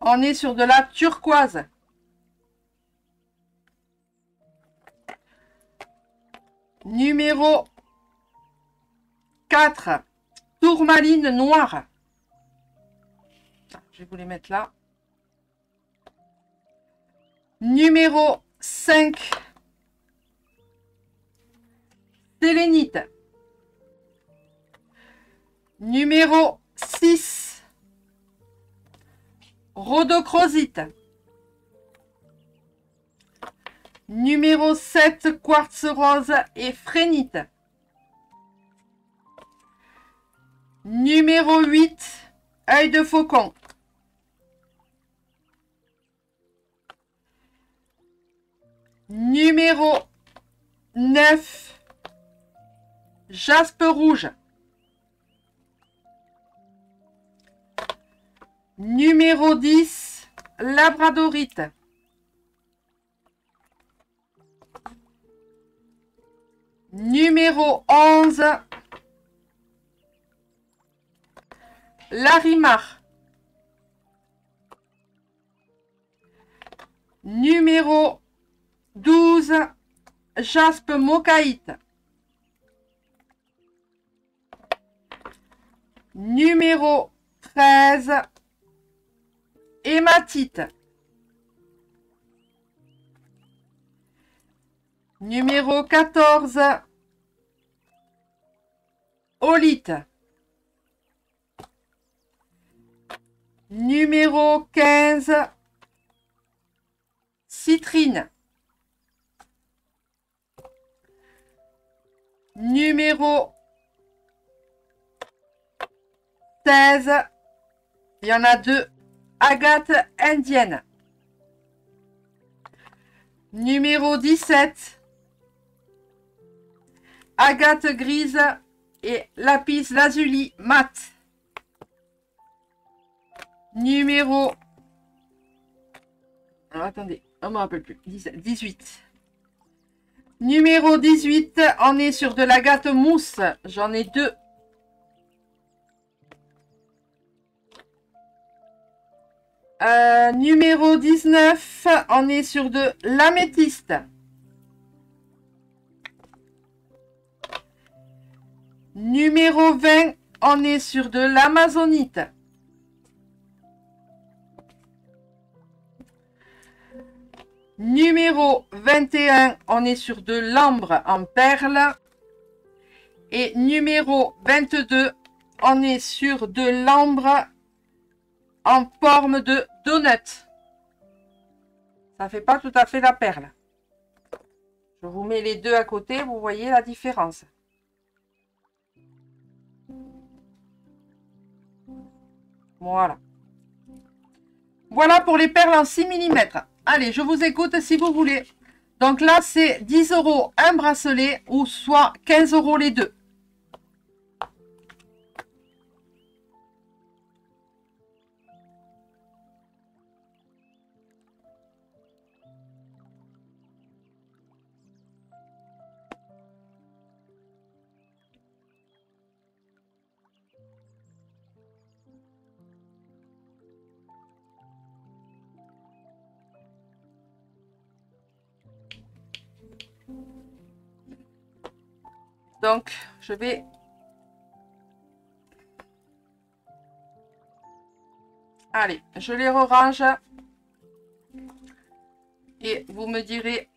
On est sur de la turquoise. Numéro 4. Tourmaline noire. Je vais vous les mettre là. Numéro 5. Sélénite. Numéro 6. Rhodochrosite. Numéro 7. Quartz rose et phrénite. Numéro 8. Œil de faucon. Numéro 9. Jaspe rouge. Numéro 10. Labradorite. Numéro 11. Larimar. Numéro 12. Jaspe mocaïte. Numéro 13. Hématite. Numéro 14. Olite. Numéro 15. Citrine. Numéro 16. Il y en a deux. Agate indienne. Numéro 17. Agate grise et lapis lazuli mat. Numéro... Alors, attendez, on ne me rappelle plus. 18. Numéro 18, on est sur de l'agate mousse. J'en ai deux. Numéro 19, on est sur de l'améthyste. Numéro 20, on est sur de l'amazonite. Numéro 21, on est sur de l'ambre en perles. Et numéro 22, on est sur de l'ambre en forme de donut. Ça fait pas tout à fait la perle. Je vous mets les deux à côté, vous voyez la différence. Voilà. Voilà pour les perles en 6 mm. Allez, je vous écoute si vous voulez. Donc là, c'est 10 € un bracelet ou soit 15 € les deux. Donc, je vais... Allez, je les re-range. Et vous me direz...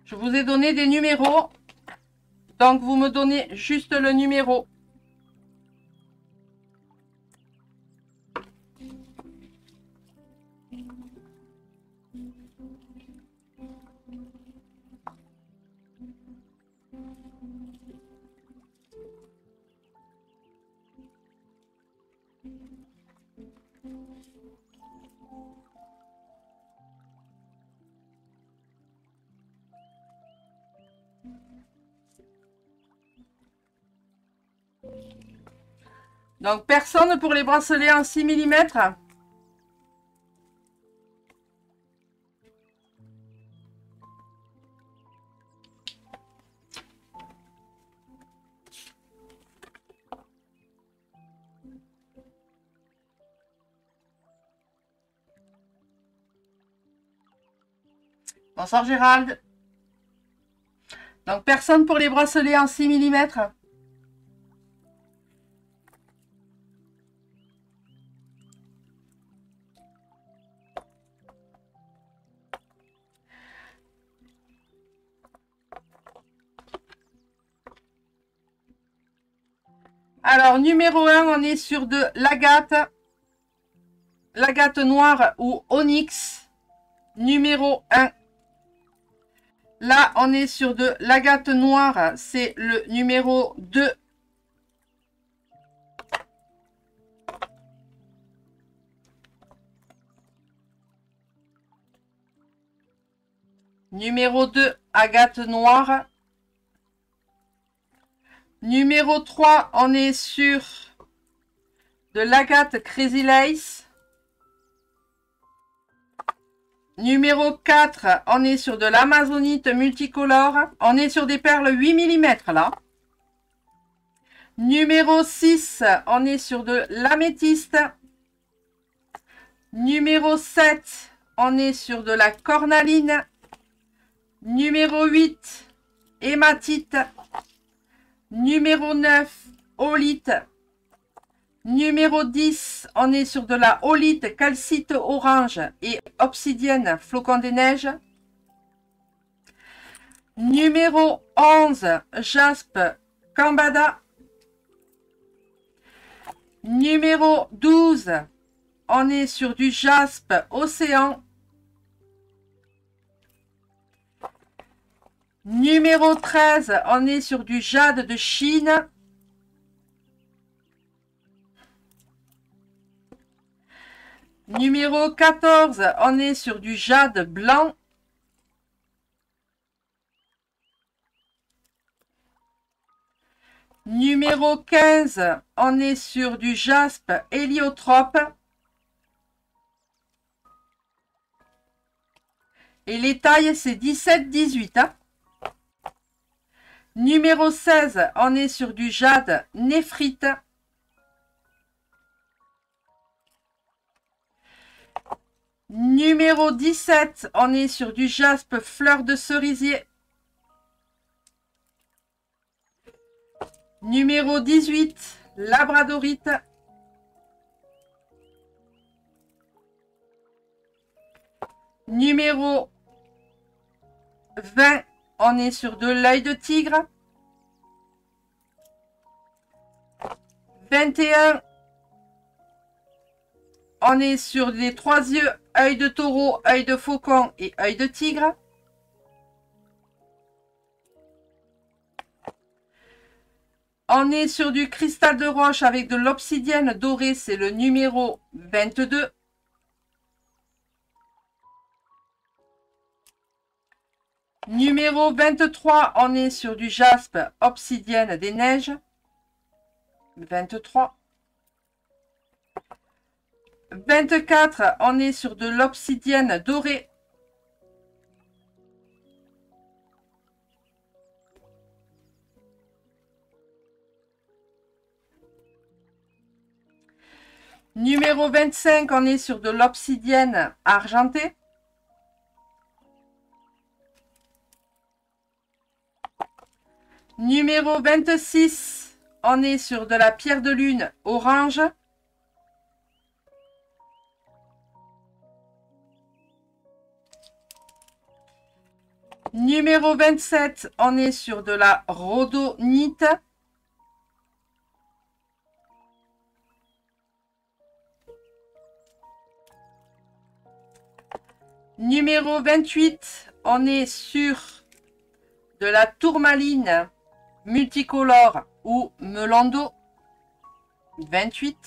Je vous ai donné des numéros. Donc, vous me donnez juste le numéro. Donc, personne pour les bracelets en 6 mm. Bonsoir Gérald. Donc, personne pour les bracelets en 6 mm. Alors, numéro 1, on est sur de l'agate noire ou onyx. Numéro 1. Là, on est sur de l'agate noire, c'est le numéro 2. Numéro 2, agate noire. Numéro 3, on est sur de l'agate Crazy Lace. Numéro 4, on est sur de l'amazonite multicolore. On est sur des perles 8 mm là. Numéro 6, on est sur de l'améthyste. Numéro 7, on est sur de la cornaline. Numéro 8, hématite. Numéro 9, olite. Numéro 10, on est sur de la olite, calcite orange et obsidienne, flocon des neiges. Numéro 11, jaspe, cambada. Numéro 12, on est sur du jaspe, océan. Numéro 13, on est sur du jade de Chine. Numéro 14, on est sur du jade blanc. Numéro 15, on est sur du jaspe héliotrope. Et les tailles, c'est 17-18. Hein. Numéro 16, on est sur du jade néphrite. Numéro 17, on est sur du jaspe fleur de cerisier. Numéro 18, labradorite. Numéro 20, on est sur de l'œil de tigre. 21, on est sur les 3 yeux, œil de taureau, œil de faucon et œil de tigre. On est sur du cristal de roche avec de l'obsidienne dorée, c'est le numéro 22. Numéro 23, on est sur du jaspe obsidienne des neiges. 23. 24, on est sur de l'obsidienne dorée. Numéro 25, on est sur de l'obsidienne argentée. Numéro 26, on est sur de la pierre de lune orange. Numéro 27, on est sur de la rhodonite. Numéro 28, on est sur de la tourmaline multicolore ou melando. 28.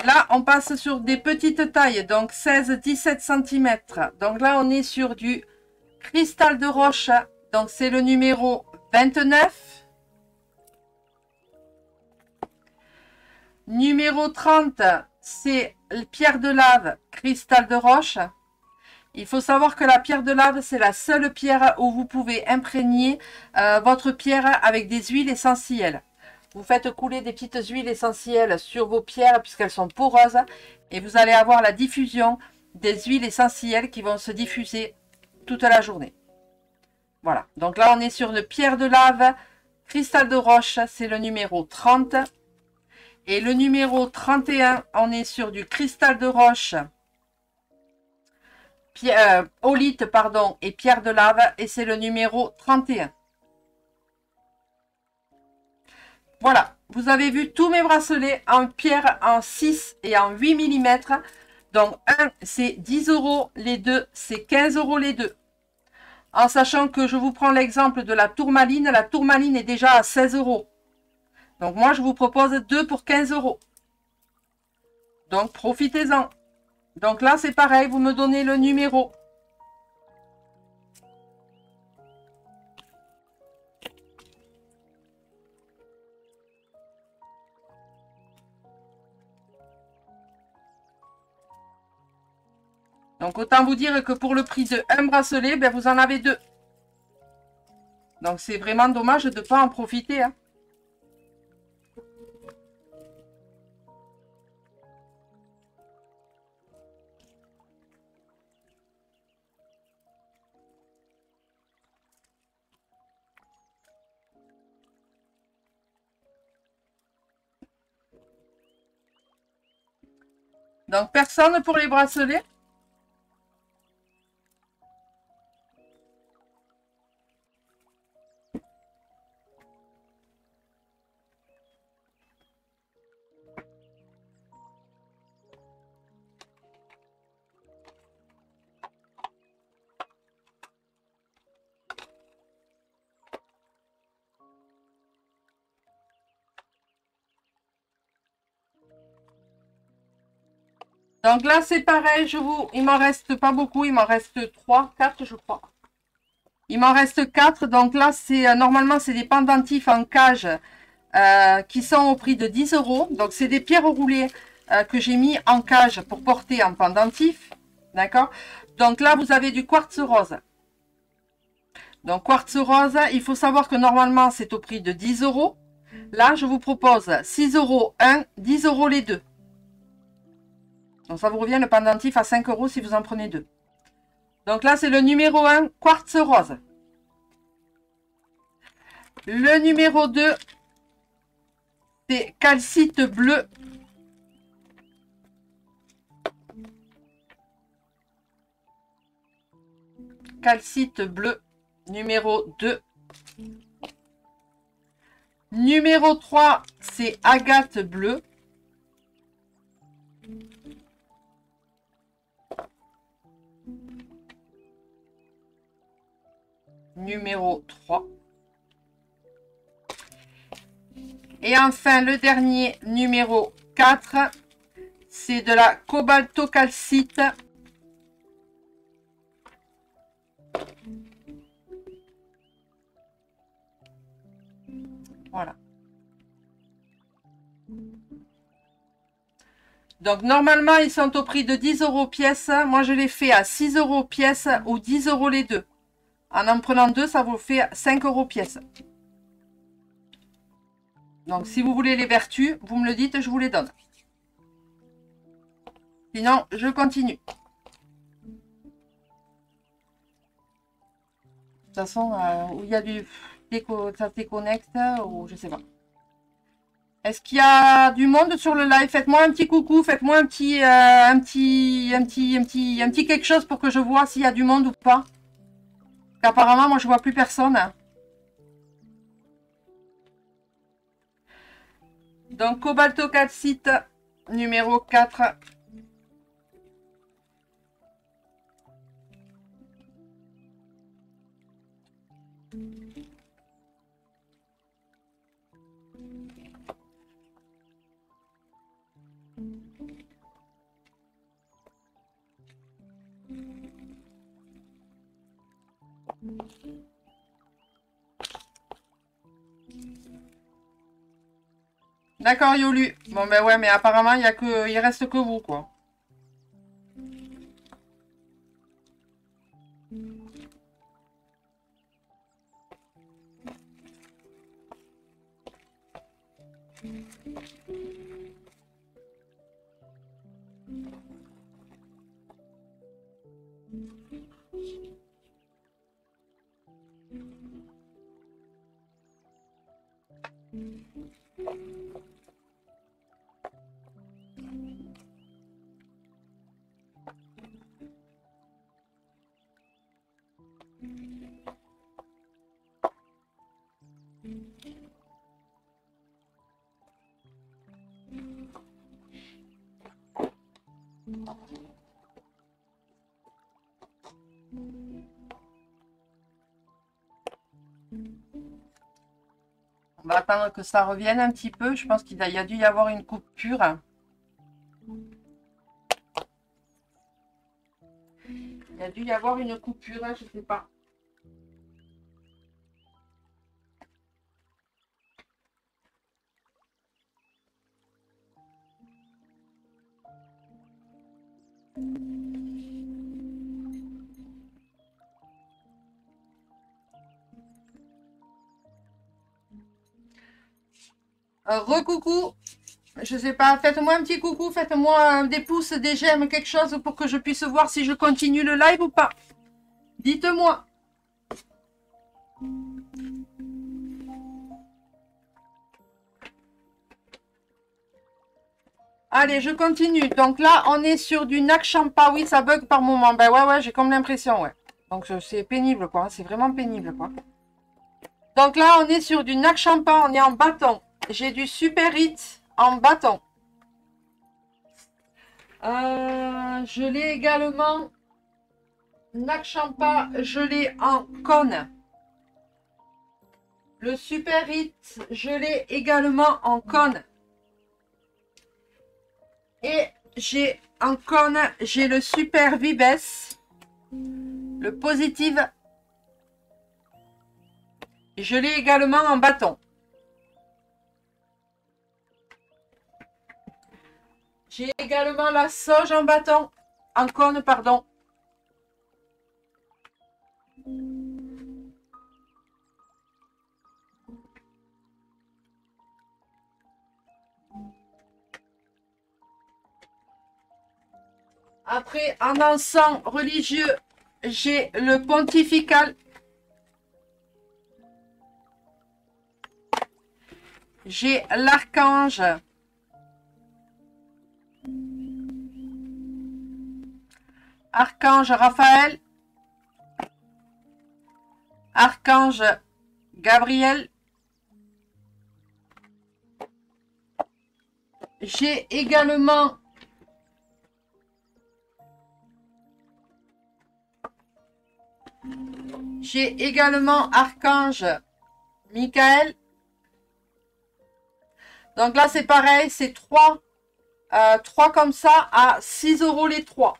Là, on passe sur des petites tailles, donc 16-17 cm. Donc là, on est sur du cristal de roche. Donc c'est le numéro 29. Numéro 30, c'est pierre de lave, cristal de roche. Il faut savoir que la pierre de lave, c'est la seule pierre où vous pouvez imprégner votre pierre avec des huiles essentielles. Vous faites couler des petites huiles essentielles sur vos pierres puisqu'elles sont poreuses et vous allez avoir la diffusion des huiles essentielles qui vont se diffuser toute la journée. Voilà, donc là on est sur une pierre de lave, cristal de roche, c'est le numéro 30. Et le numéro 31, on est sur du cristal de roche, olite pardon, et pierre de lave, et c'est le numéro 31. Voilà, vous avez vu tous mes bracelets en pierre en 6 et en 8 mm. Donc, un, c'est 10 €, les deux, c'est 15 € les deux. En sachant que je vous prends l'exemple de la tourmaline est déjà à 16 €. Donc, moi, je vous propose 2 pour 15 €. Donc, profitez-en. Donc là, c'est pareil, vous me donnez le numéro. Donc, autant vous dire que pour le prix de un bracelet, ben, vous en avez 2. Donc, c'est vraiment dommage de ne pas en profiter. Hein. Donc, personne pour les bracelets. Donc là, c'est pareil, il m'en reste pas beaucoup, il m'en reste 3, 4, je crois. Il m'en reste 4, donc là, c'est normalement, c'est des pendentifs en cage qui sont au prix de 10 €. Donc, c'est des pierres roulées que j'ai mis en cage pour porter en pendentif. D'accord? Donc là, vous avez du quartz rose. Donc, quartz rose, il faut savoir que normalement, c'est au prix de 10 €. Là, je vous propose 6 € un, 10 € les deux. Donc, ça vous revient le pendentif à 5 € si vous en prenez deux. Donc là, c'est le numéro 1, quartz rose. Le numéro 2, c'est calcite bleu. Calcite bleu, numéro 2. Numéro 3, c'est agate bleu. Numéro 3. Et enfin, le dernier, numéro 4, c'est de la cobaltocalcite. Voilà. Donc, normalement, ils sont au prix de 10 € pièce. Moi, je les fais à 6 € pièce ou 10 € les deux. En prenant deux, ça vous fait 5 € pièce. Donc, si vous voulez les vertus, vous me le dites, je vous les donne. Sinon, je continue. De toute façon, où il y a du... ça déconnecte ou je sais pas. Est-ce qu'il y a du monde sur le live? Faites-moi un petit coucou, faites-moi un petit quelque chose pour que je vois s'il y a du monde ou pas. Apparemment, moi, je vois plus personne. Donc, Cobalto calcite, numéro 4. D'accord, Yolu. Bon, ben ouais, mais apparemment, il reste que vous, quoi. On va attendre que ça revienne un petit peu. Je pense qu'il y a dû y avoir une coupure. Il y a dû y avoir une coupure, je ne sais pas. Recoucou. Je sais pas, faites-moi un petit coucou, faites-moi des pouces, des j'aime, quelque chose pour que je puisse voir si je continue le live ou pas. Dites-moi. Allez, je continue. Donc là, on est sur du Nag Champa. Oui, ça bug par moment. Ben ouais, j'ai comme l'impression, ouais. Donc c'est pénible, quoi. C'est vraiment pénible, quoi. Donc là, on est sur du Nag Champa. On est en bâton. J'ai du Super Hit en bâton. Je l'ai également. Nag Champa, je l'ai en cône. Le Super Hit, je l'ai également en cône. Et j'ai en cône, j'ai le Super Vibes. Le Positive. Je l'ai également en bâton. J'ai également la sauge en bâton. En cône, pardon. Après, en encens religieux, j'ai le pontifical. J'ai l'archange. Archange Raphaël. Archange Gabriel. J'ai également Archange Michael. Donc là, c'est pareil, c'est 3 comme ça à 6 € les 3.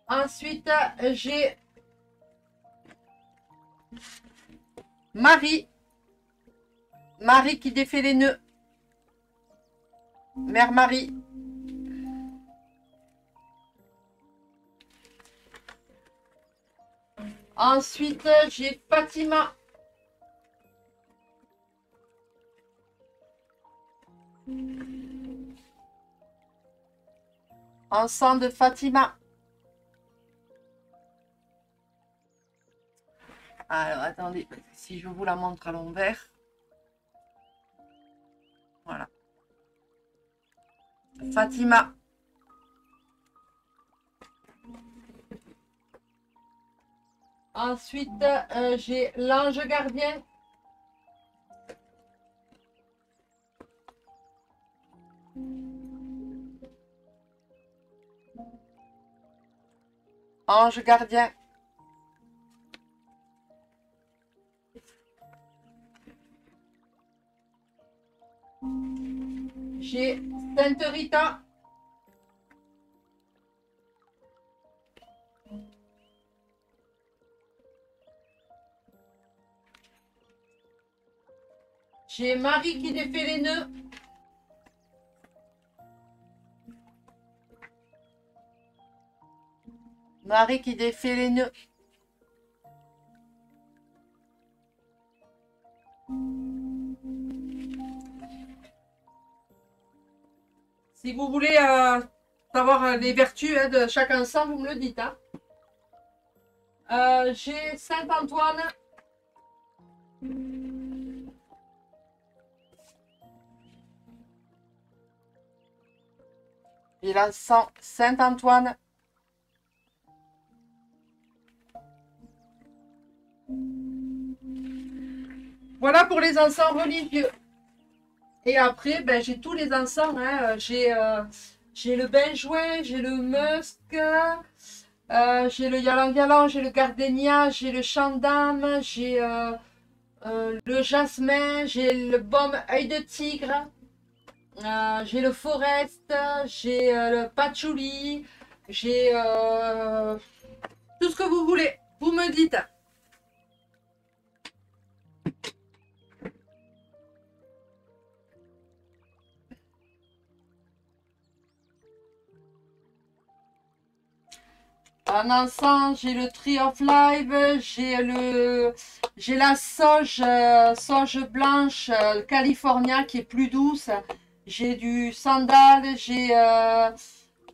Ensuite, j'ai Marie. Marie qui défait les nœuds. Mère Marie. Ensuite, j'ai Fatima. Encens de Fatima. Alors, attendez, si je vous la montre à l'envers. Voilà. Fatima. Ensuite, j'ai l'ange gardien. Ange gardien. J'ai Sainte Rita. J'ai Marie qui défait les nœuds. Marie qui défait les nœuds. Si vous voulez savoir les vertus de chaque encens, vous me le dites. Hein. J'ai Saint-Antoine. Et l'encens Saint-Antoine. Voilà pour les encens religieux. Et après, ben, j'ai tous les encens. Hein. J'ai le benjoin, j'ai le musk, j'ai le ylang-ylang, j'ai le gardénia, j'ai le chandam, j'ai le jasmin, j'ai le baume œil de tigre, j'ai le forest, j'ai le patchouli, j'ai tout ce que vous voulez. Vous me dites. En encens, j'ai le Tree of Life, j'ai la sauge, sauge blanche California qui est plus douce. J'ai du sandal, j'ai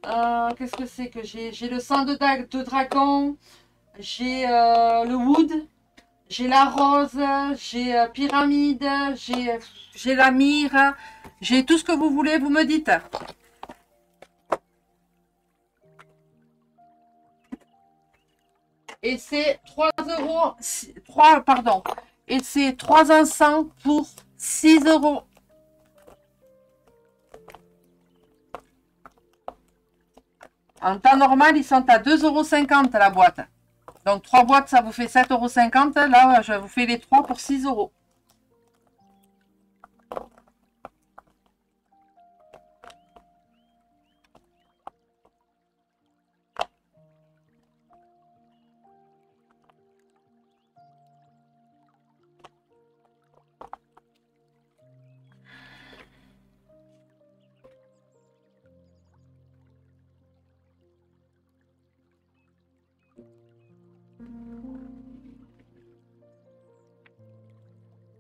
qu'est-ce que c'est que j'ai? J'ai le sang de dragon, j'ai le wood, j'ai la rose, j'ai pyramide, j'ai la myrrhe, j'ai tout ce que vous voulez, vous me dites. Et c'est 3 euros, 3, pardon. Et c'est 3 encens pour 6 euros. En temps normal, ils sont à 2,50 € la boîte. Donc 3 boîtes, ça vous fait 7,50 €. Là, je vous fais les 3 pour 6 euros.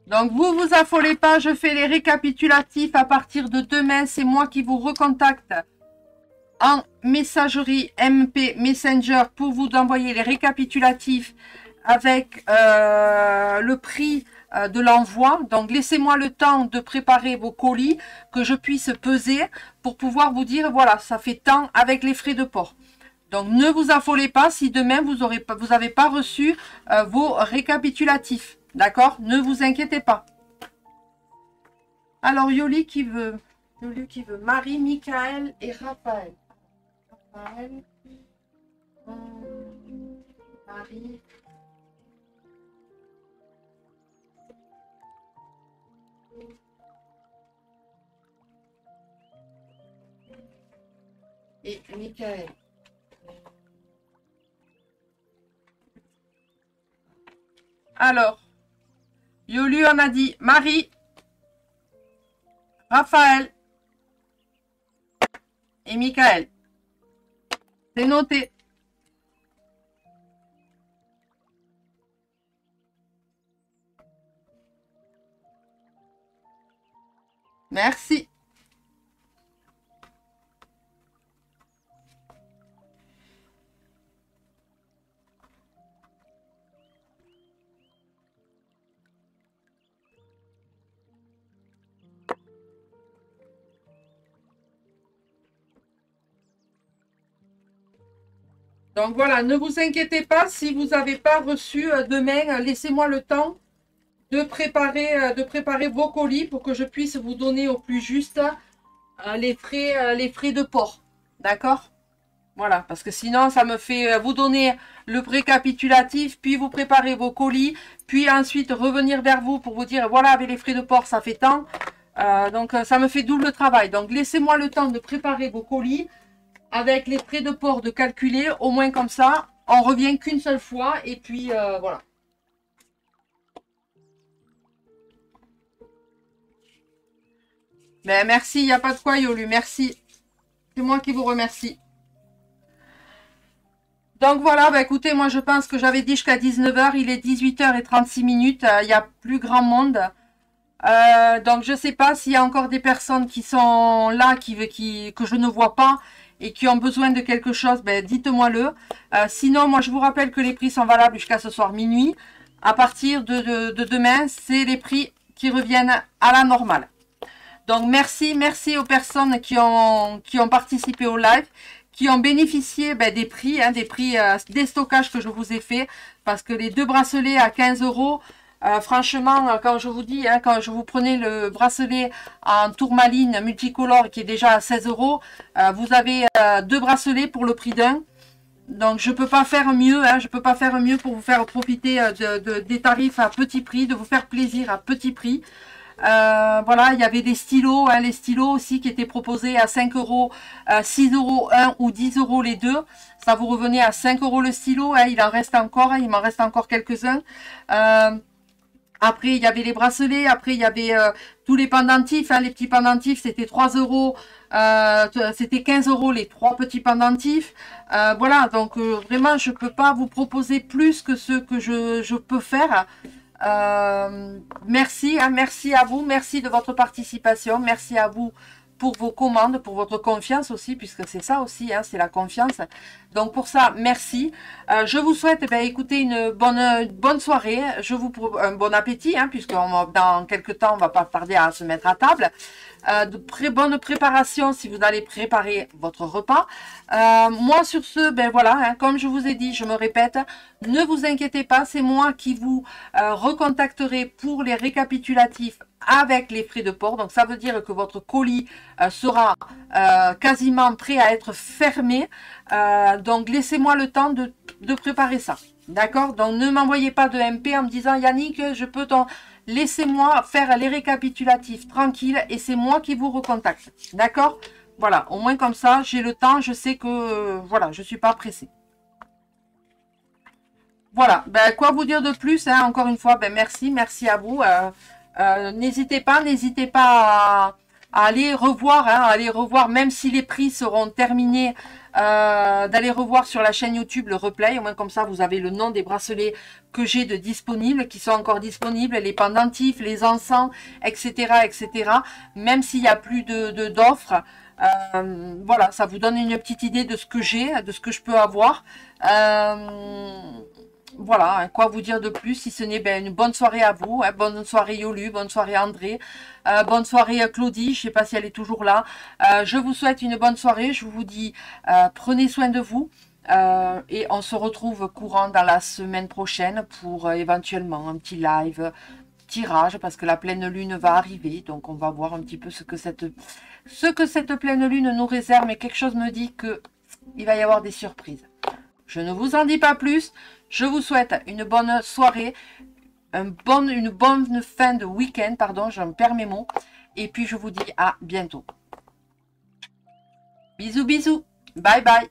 Donc, vous affolez pas, je fais les récapitulatifs à partir de demain. C'est moi qui vous recontacte en messagerie MP Messenger pour vous envoyer les récapitulatifs avec le prix de l'envoi. Donc, laissez-moi le temps de préparer vos colis, que je puisse peser pour pouvoir vous dire, voilà, ça fait tant avec les frais de port. Donc, ne vous affolez pas si demain, vous n'avez pas reçu vos récapitulatifs. D'accord? Ne vous inquiétez pas. Alors, Yoli qui veut Marie, Michael et Raphaël. Raphaël. Marie. Et Michael. Alors, Yolu en a dit Marie, Raphaël et Michael. C'est noté. Merci. Donc voilà, ne vous inquiétez pas si vous n'avez pas reçu demain. Laissez-moi le temps de préparer vos colis pour que je puisse vous donner au plus juste les frais de port. D'accord? Voilà, parce que sinon, ça me fait vous donner le récapitulatif, puis vous préparez vos colis, puis ensuite revenir vers vous pour vous dire, voilà, avec les frais de port, ça fait tant. Donc, ça me fait double travail. Donc, laissez-moi le temps de préparer vos colis avec les frais de port de calculer. Au moins comme ça, on revient qu'une seule fois. Et puis, voilà. Ben, merci, il n'y a pas de quoi, Yolu. Merci. C'est moi qui vous remercie. Donc voilà, bah écoutez, moi je pense que j'avais dit jusqu'à 19h, il est 18h36, il n'y a plus grand monde. Donc je ne sais pas s'il y a encore des personnes qui sont là, que je ne vois pas et qui ont besoin de quelque chose, ben dites-moi-le. Sinon, moi je vous rappelle que les prix sont valables jusqu'à ce soir minuit. À partir de demain, c'est les prix qui reviennent à la normale. Donc merci aux personnes qui ont participé au live, qui ont bénéficié des prix, des stockages que je vous ai fait, parce que les deux bracelets à 15 €, franchement, quand je vous dis, quand je vous prenais le bracelet en tourmaline multicolore qui est déjà à 16 €, vous avez deux bracelets pour le prix d'un. Donc je peux pas faire mieux, je peux pas faire mieux pour vous faire profiter des tarifs à petit prix, de vous faire plaisir à petit prix. Voilà, il y avait des stylos, les stylos aussi qui étaient proposés à 5 €, 6 € un ou 10 € les deux. Ça vous revenait à 5 € le stylo, il en reste encore, il m'en reste encore quelques-uns. Après, il y avait les bracelets, après il y avait tous les pendentifs, les petits pendentifs, c'était 3 €, c'était 15 € les trois petits pendentifs. Voilà, donc vraiment, je peux pas vous proposer plus que ce que je peux faire. Merci, merci à vous, merci de votre participation, merci à vous pour vos commandes, pour votre confiance aussi, puisque c'est ça aussi, c'est la confiance. Donc pour ça, merci. Je vous souhaite, écoutez, une bonne soirée. Je vous un bon appétit, puisque dans quelques temps, on va pas tarder à se mettre à table. De bonne préparation si vous allez préparer votre repas. Moi sur ce, voilà, comme je vous ai dit, je me répète, ne vous inquiétez pas, c'est moi qui vous recontacterai pour les récapitulatifs avec les frais de port. Donc ça veut dire que votre colis sera quasiment prêt à être fermé. Donc laissez-moi le temps de préparer ça. D'accord? Donc ne m'envoyez pas de MP en me disant Yannick, je peux t'en... Laissez-moi faire les récapitulatifs tranquille et c'est moi qui vous recontacte. D'accord? Voilà, au moins comme ça, j'ai le temps, je sais que voilà, je ne suis pas pressée. Voilà, quoi vous dire de plus, encore une fois, merci à vous. N'hésitez pas à aller revoir, même si les prix seront terminés, d'aller revoir sur la chaîne YouTube le replay. Au moins comme ça, vous avez le nom des bracelets que j'ai de disponibles, qui sont encore disponibles, les pendentifs, les encens, etc. Même s'il n'y a plus d'offres. Voilà, ça vous donne une petite idée de ce que j'ai, de ce que je peux avoir. Voilà, quoi vous dire de plus si ce n'est une bonne soirée à vous, bonne soirée Yolu, bonne soirée André, bonne soirée Claudie, je ne sais pas si elle est toujours là. Je vous souhaite une bonne soirée, je vous dis prenez soin de vous et on se retrouve courant dans la semaine prochaine pour éventuellement un petit live tirage parce que la pleine lune va arriver, donc on va voir un petit peu ce que cette pleine lune nous réserve, mais quelque chose me dit que il va y avoir des surprises. Je ne vous en dis pas plus. Je vous souhaite une bonne soirée, une bonne fin de week-end, pardon, je me perds mes mots. Et puis je vous dis à bientôt. Bisous, bisous. Bye bye.